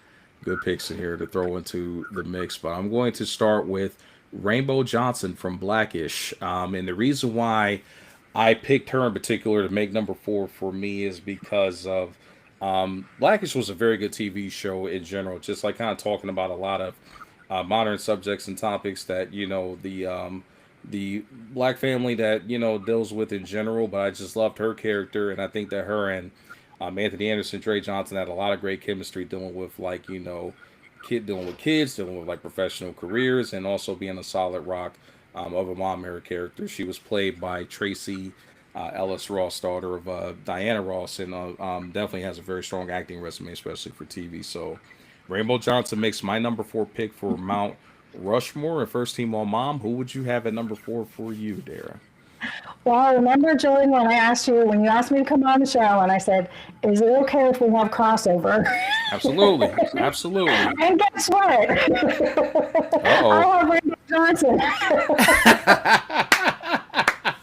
good picks in here to throw into the mix. But I'm going to start with Rainbow Johnson from Blackish. And the reason why I picked her in particular to make number four for me is because of Blackish was a very good TV show in general. Just like kind of talking about a lot of modern subjects and topics that the black family that deals with in general. But I just loved her character, and I think that her and Anthony Anderson, Dre Johnson had a lot of great chemistry dealing with dealing with kids, dealing with like professional careers, and also being a solid rock of a mom and her character. She was played by Tracy Ellis Ross, daughter of Diana Ross, and definitely has a very strong acting resume, especially for TV. So Rainbow Johnson makes my number four pick for Mount Rushmore and first team all mom. Who would you have at number four for you, Dara? Well, I remember, Jordan, when you asked me to come on the show, and I said, "Is it okay if we have crossover?" Absolutely, absolutely. And guess what? Uh I oh. have Rainbow Johnson.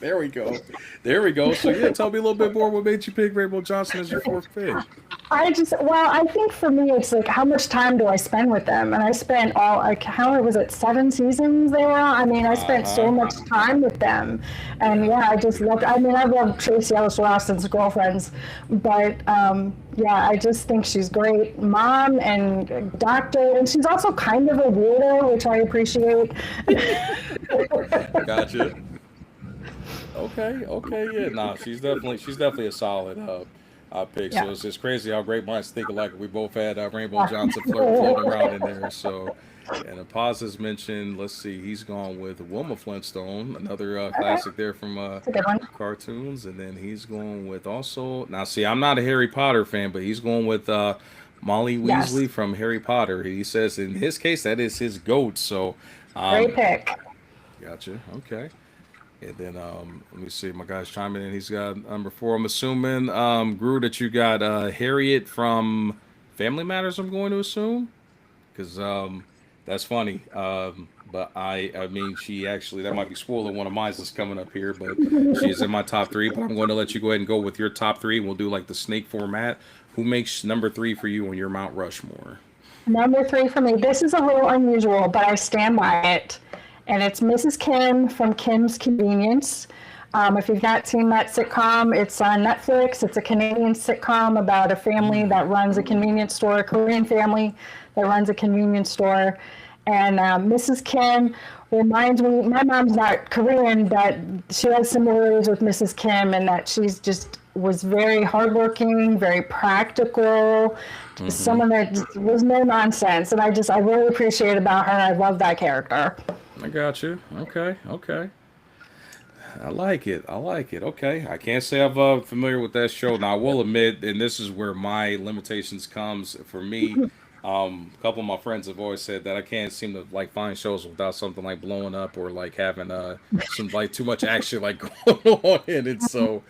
There we go. There we go. So yeah, tell me a little bit more. What made you pick Rainbow Johnson as your fourth pick? I think for me, it's like, how much time do I spend with them? And I spent how was it, 7 seasons they were on? I mean, I spent so much time with them. And yeah, I love Tracy Ellis Ross and Girlfriends, but yeah, I just think she's great mom and doctor, and she's also kind of a weirdo, which I appreciate. Gotcha. Okay, okay, yeah, nah, she's definitely a solid pick. Yeah. So it's just crazy how great minds think alike. We both had Rainbow Johnson floating around in there. So, and a pauses mentioned. Let's see, he's gone with Wilma Flintstone, another Okay, classic there from that's a good one. cartoons, and then he's going with also. Now, see, I'm not a Harry Potter fan, but he's going with Molly Yes, Weasley from Harry Potter. He says in his case that is his goat. So, great um, pick. gotcha. Okay. And then let me see, my guy's chiming in. He's got number four. I'm assuming, Gru, that you got Harriet from Family Matters. I'm going to assume because that's funny. But I mean, she actually that might be spoiling one of mine that's coming up here, but she is in my top three. But I'm going to let you go ahead and go with your top three. We'll do like the snake format. Who makes number three for you on your Mount Rushmore? Number three for me. This is a little unusual, but I stand by it. And it's Mrs. Kim from Kim's Convenience. If you've not seen that sitcom, it's on Netflix. It's a Canadian sitcom about a family that runs a convenience store, a Korean family that runs a convenience store. And Mrs. Kim reminds me, my mom's not Korean, but she has similarities with Mrs. Kim in that she's just was very hardworking, very practical, Mm-hmm. someone that just was no nonsense. And I really appreciate about her. I love that character. I got you. Okay, okay. I like it. I like it. Okay, I can't say I'm familiar with that show. Now I will admit, and this is where my limitations comes for me. A couple of my friends have always said that I can't seem to like find shows without something like blowing up or like having some like too much action like going on in it. So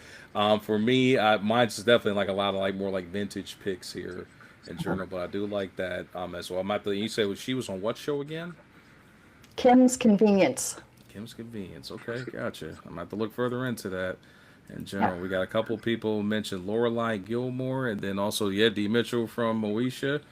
for me, mine's definitely like a lot of like more like vintage picks here in journal, but I do like that as well. I might be, you said she was on what show again? Kim's Convenience. Kim's Convenience. Okay, gotcha. I'm gonna have to look further into that. In Yeah. general, we got a couple people mentioned Lorelai Gilmore, and then also yeah, D Mitchell from Moesha.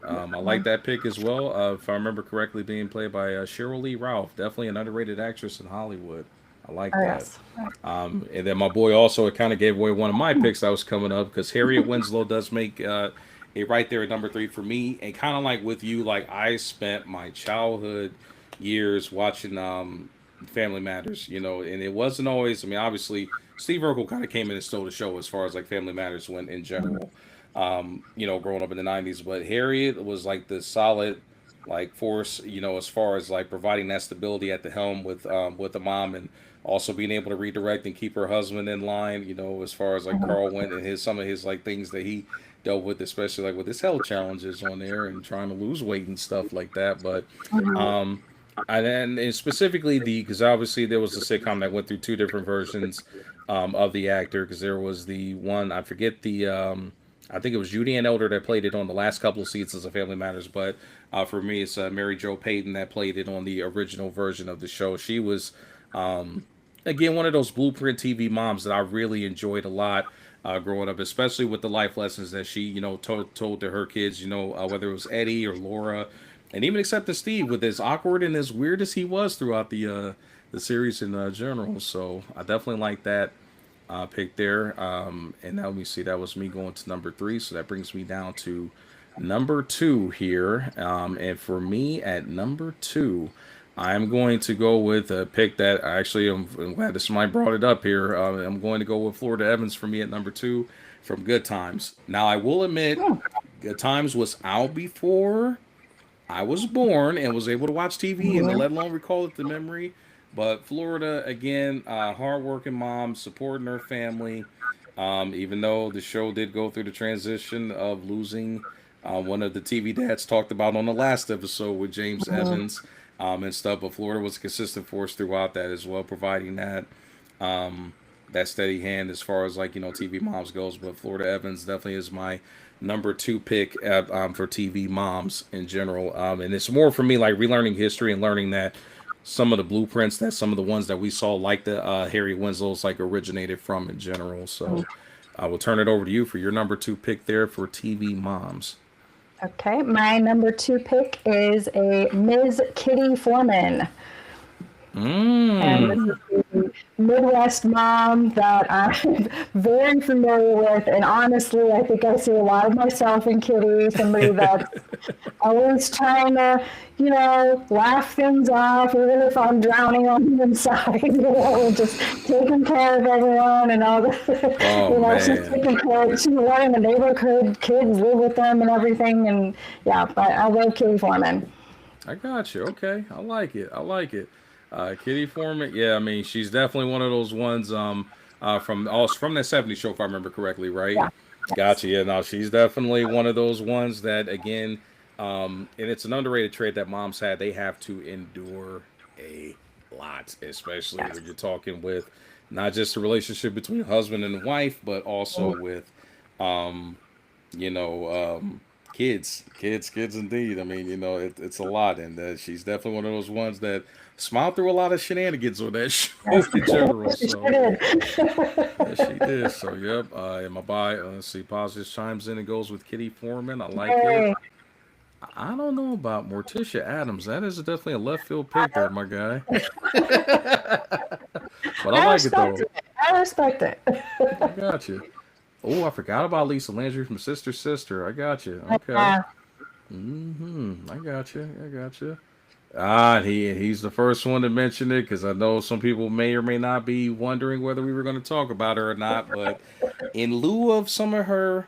I like that pick as well. If I remember correctly, being played by Cheryl Lee Ralph, definitely an underrated actress in Hollywood. I like Oh, that. yes. And then my boy also kind of gave away one of my picks that was coming up because Harriet Winslow does make it right there at number three for me. And kind of like with you, like I spent my childhood years watching Family Matters, and it wasn't always. I mean, obviously, Steve Urkel kind of came in and stole the show as far as like Family Matters went in general. Growing up in the '90s, but Harriet was like the solid like force, as far as like providing that stability at the helm with the mom and also being able to redirect and keep her husband in line, as far as like Carl went and his some of his like things that he dealt with, especially like with his health challenges on there and trying to lose weight and stuff like that. But um and specifically because obviously there was a sitcom that went through two different versions of the actor because there was the one I forget I think it was Judy Ann Elder that played it on the last couple of seasons of Family Matters, but for me it's Mary Jo Payton that played it on the original version of the show. She was again one of those blueprint TV moms that I really enjoyed a lot growing up, especially with the life lessons that she told to her kids. Whether it was Eddie or Laura and even accepting Steve with as awkward and as weird as he was throughout the series in general. So I definitely like that pick there. And now let me see, that was me going to number three. So that brings me down to number two here. And for me at number two, I'm going to go with a pick that actually I'm glad this somebody brought it up here. I'm going to go with Florida Evans for me at number two from Good Times. Now I will admit, Good Times was out before I was born and was able to watch TV and let alone recall it to memory. But Florida, again, hardworking mom, supporting her family. Even though the show did go through the transition of losing one of the TV dads talked about on the last episode with James Evans and stuff, but Florida was a consistent force throughout that as well, providing that steady hand as far as like TV moms goes. But Florida Evans definitely is my number two pick for TV moms in general, and it's more for me like relearning history and learning that some of the blueprints that some of the ones that we saw like the Harry Winslow's like originated from in general. So I will turn it over to you for your number two pick there for TV moms. Okay, my number two pick is a Ms. Kitty Foreman. And this Mm. is the Midwest mom that I'm very familiar with. And honestly, I think I see a lot of myself in Kitty, somebody that's always trying to, laugh things off, even if I'm drowning on the inside, just taking care of everyone and all the, Oh she's man, taking care she's letting the neighborhood kids live with them and everything. And yeah, but I love Kitty Foreman. I got you. Okay, I like it. I like it. Kitty Foreman. Yeah, I mean she's definitely one of those ones. From that '70s show if I remember correctly, right? Yeah. Yes. Gotcha. Yeah, no, she's definitely one of those ones that again, and it's an underrated trait that moms had. They have to endure a lot, especially Yes. when you're talking with not just the relationship between husband and wife, but also with you know, kids indeed. I mean, it's a lot, and she's definitely one of those ones that smiled through a lot of shenanigans on that show in general. She So sure did. yes, she did. So yep. And my buy, let's see, Positive chimes in and goes with Kitty Foreman. I like it. Yay. I don't know about Morticia Adams. That is definitely a left field pick there, my guy. But I I like it respect though. it. I respect it. I got you. Oh, I forgot about Lisa Landry from Sister Sister. I got you. Okay. Yeah. I got you. I got you. Ah, he's the first one to mention it because I know some people may or may not be wondering whether we were going to talk about her or not. But in lieu of some of her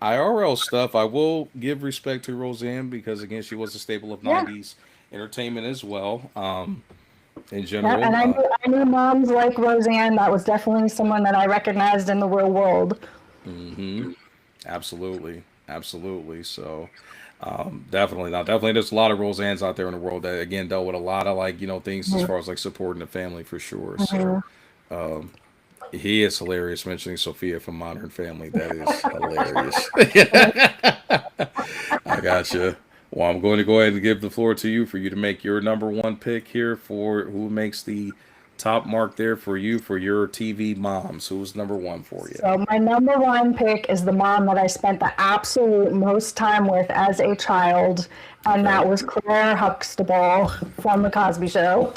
IRL stuff, I will give respect to Roseanne because again, she was a staple of Yeah. '90s entertainment as well. In Yeah. And general, I knew moms like Roseanne. That was definitely someone that I recognized in the real world. hmm absolutely, absolutely. So. Definitely, now definitely, there's a lot of Roseannes out there in the world that again dealt with a lot of like things as Mhm. far as like supporting the family for sure. So he is hilarious mentioning Sophia from Modern Family. That is hilarious. I gotcha. Well, I'm going to go ahead and give the floor to you for you to make your number one pick here for who makes the top mark there for you for your TV moms. Who's number one for you? So my number one pick is the mom that I spent the absolute most time with as a child, and Okay. that was Claire Huxtable from The Cosby Show.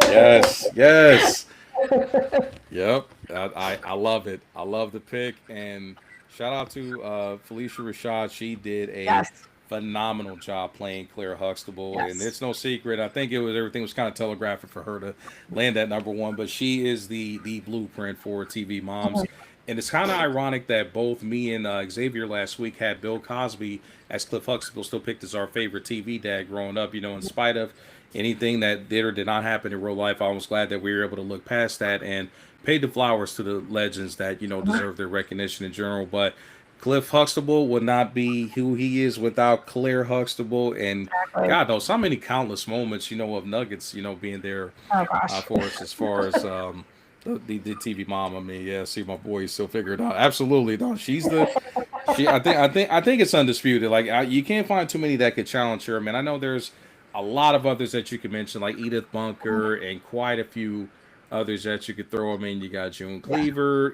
Yes, yes. Yep, I love it. I love the pick, and shout out to Felicia Rashad. She did a Yes. phenomenal job playing Claire Huxtable, and Yes. it's no secret. I think it was everything was kind of telegraphic for her to land that number one, but she is the blueprint for TV moms. And it's kind of ironic that both me and Xavier last week had Bill Cosby as Cliff Huxtable still picked as our favorite TV dad growing up. In spite of anything that did or did not happen in real life, I was glad that we were able to look past that and pay the flowers to the legends that deserve their recognition in general. But Cliff Huxtable would not be who he is without Claire Huxtable, and Exactly. God knows how many countless moments of Nuggets being there Oh gosh. for us as far as the TV mom. I mean, yeah, see my boy still figure it out. Absolutely, no, she's the she. I think it's undisputed. Like you can't find too many that could challenge her. I mean, I know there's a lot of others that you could mention, like Edith Bunker, and quite a few others that you could throw. I mean, you got June Yeah. Cleaver,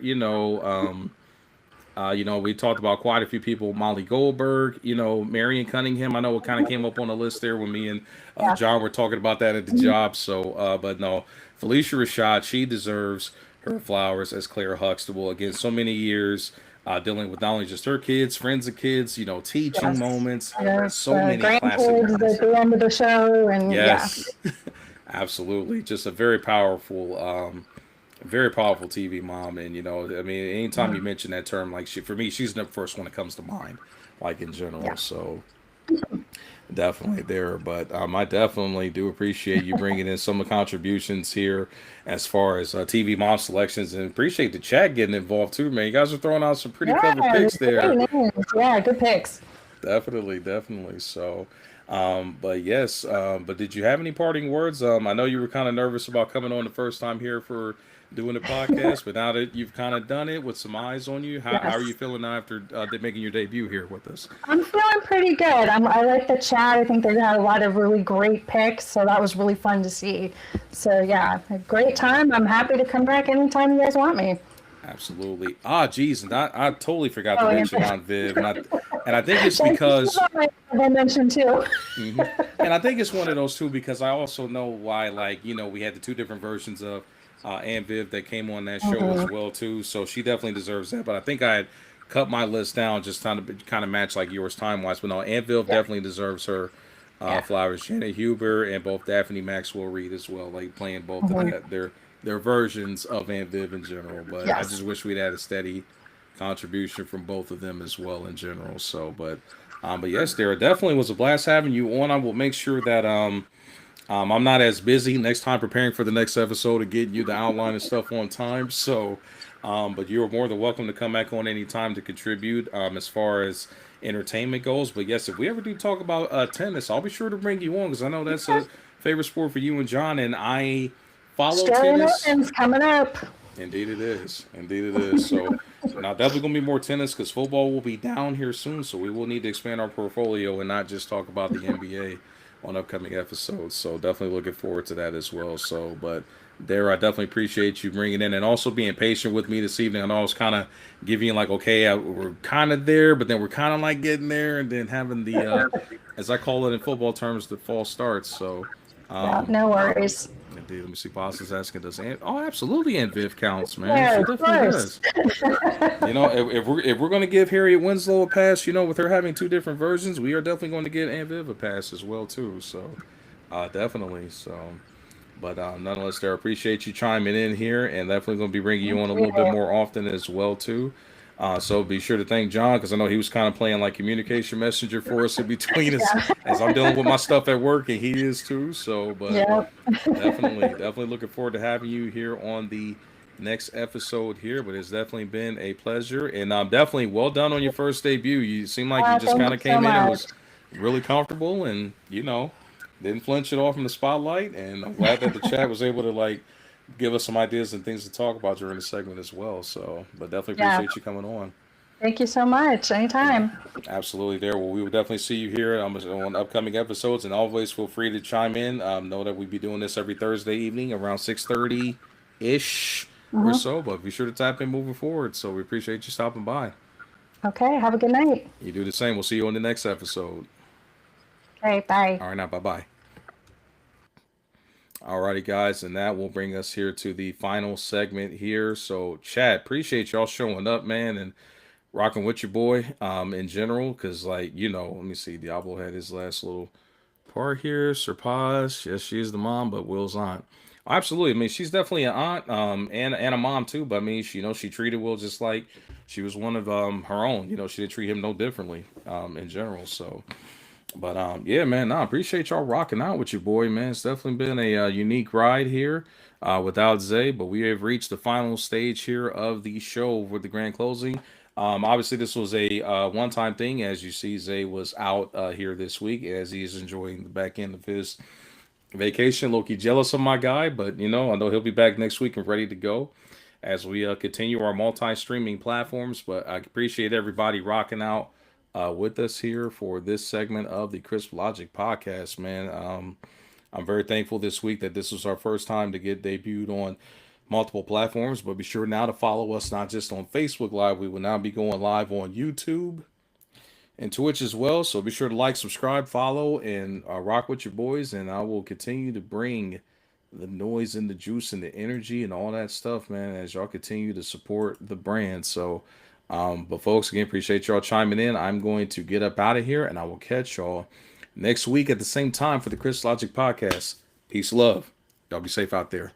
We talked about quite a few people. Molly Goldberg, Marion Cunningham. I know it kind of came up on the list there when me and Yeah. John were talking about that at the job. So, but no, Felicia Rashad, she deserves her flowers as Claire Huxtable. Again, so many years dealing with not only just her kids, friends of kids, teaching Yes. moments, Yes. so many classic Grandkids moments. at the end of the show, and yeah. Yes, absolutely. Just a very powerful TV mom. And I mean, anytime you mention that term, like for me, she's the first one that comes to mind, like in general. Yeah. So definitely there. But I definitely do appreciate you bringing in some of the contributions here as far as TV mom selections, and appreciate the chat getting involved too, man. You guys are throwing out some pretty clever Yeah. picks there. Great names. Yeah. Good picks. Definitely, definitely. So, but yes, but did you have any parting words? I know you were kind of nervous about coming on the first time here for doing the podcast, but now that you've kind of done it with some eyes on you, how are you Yes. feeling now after making your debut here with us? I'm feeling pretty good. I like the chat. I think they had a lot of really great picks, so that was really fun to see. So yeah, a great time. I'm happy to come back anytime you guys want me. Absolutely. Ah, geez, and I totally forgot to Oh, and mention Aunt Viv, and I think it's thank you. She's because on my honorable mention too. And I think it's one of those too because I also know why, like, we had the two different versions of Aunt Viv that came on that show as well too. So she definitely deserves that. But I think I had cut my list down just kind of match like yours time wise. But no, Aunt Viv Yeah, definitely deserves her yeah. flowers. Janet Huber and both Daphne Maxwell Reid as well, like playing both of their versions of Aunt Viv in general. But I Yes. just wish we'd had a steady contribution from both of them as well in general. So, but yes, there definitely was a blast having you on. I will make sure that I'm not as busy next time preparing for the next episode of getting you the outline and stuff on time. So, but you're more than welcome to come back on any time to contribute as far as entertainment goes. But yes, if we ever do talk about tennis, I'll be sure to bring you on because I know that's Okay. a favorite sport for you and John, and I follow Australian tennis. Open's coming up. Indeed it is. Indeed it is. So now definitely gonna be more tennis because football will be down here soon. So we will need to expand our portfolio and not just talk about the NBA on upcoming episodes. So definitely looking forward to that as well. So, but there, I definitely appreciate you bringing in and also being patient with me this evening. I know I was kind of giving you like, okay, we're kind of there, but then we're kind of like getting there, and then having the, as I call it in football terms, the false starts. So, Yeah, um, no worries. indeed, let me see. Boss is asking, does oh, absolutely, Aunt Viv counts, man. Yeah, She of definitely course. does. If we're gonna give Harriet Winslow a pass, with her having two different versions, we are definitely going to get Aunt Viv a pass as well too. So, definitely. So, but nonetheless, there, I appreciate you chiming in here, and definitely going to be bringing you Thank on a little bit you. more often as well too. So be sure to thank John because I know he was kind of playing like communication messenger for us in between us Yeah. as I'm dealing with my stuff at work and he is too. So, but Yep. definitely looking forward to having you here on the next episode here. But it's definitely been a pleasure, and definitely well done on your first debut. You seem like you just Thank kind you of so came in and much. was really comfortable, and didn't flinch at all from the spotlight. And I'm glad that the chat was able to like give us some ideas and things to talk about during the segment as well. So, but definitely Yeah. appreciate you coming on. Thank you so much. Anytime. Absolutely, there. Well, we will definitely see you here on upcoming episodes, and always feel free to chime in. Know that we be doing this every Thursday evening around 6:30 ish or Hmm. so. But be sure to tap in moving forward. So we appreciate you stopping by. Okay. Have a good night. You do the same. We'll see you on the next episode. Okay. Bye. All right, now bye bye. Alrighty, guys, and that will bring us here to the final segment here. So, chat, appreciate y'all showing up, man, and rocking with your boy in general because like let me see, Diablo had his last little part here. Serpaz, yes, she is the mom, but Will's aunt. Absolutely, I mean she's definitely an aunt and a mom too, but I mean she treated Will just like she was one of her own. She didn't treat him no differently in general. So but yeah, man, no, I appreciate y'all rocking out with your boy, man. It's definitely been a unique ride here without Zay, but we have reached the final stage here of the show with the grand closing. Obviously, this was a one-time thing. As you see, Zay was out here this week as he's enjoying the back end of his vacation. Loki jealous of my guy, but I know he'll be back next week and ready to go as we continue our multi-streaming platforms. But I appreciate everybody rocking out with us here for this segment of the Crisp Logic podcast, man. I'm very thankful this week that this was our first time to get debuted on multiple platforms. But be sure now to follow us not just on Facebook Live. We will now be going live on YouTube and Twitch as well. So be sure to like, subscribe, follow, and rock with your boys. And I will continue to bring the noise and the juice and the energy and all that stuff, man, as y'all continue to support the brand. So, but folks, again, appreciate y'all chiming in. I'm going to get up out of here, and I will catch y'all next week at the same time for the Chris Logic podcast. Peace, love. Y'all be safe out there.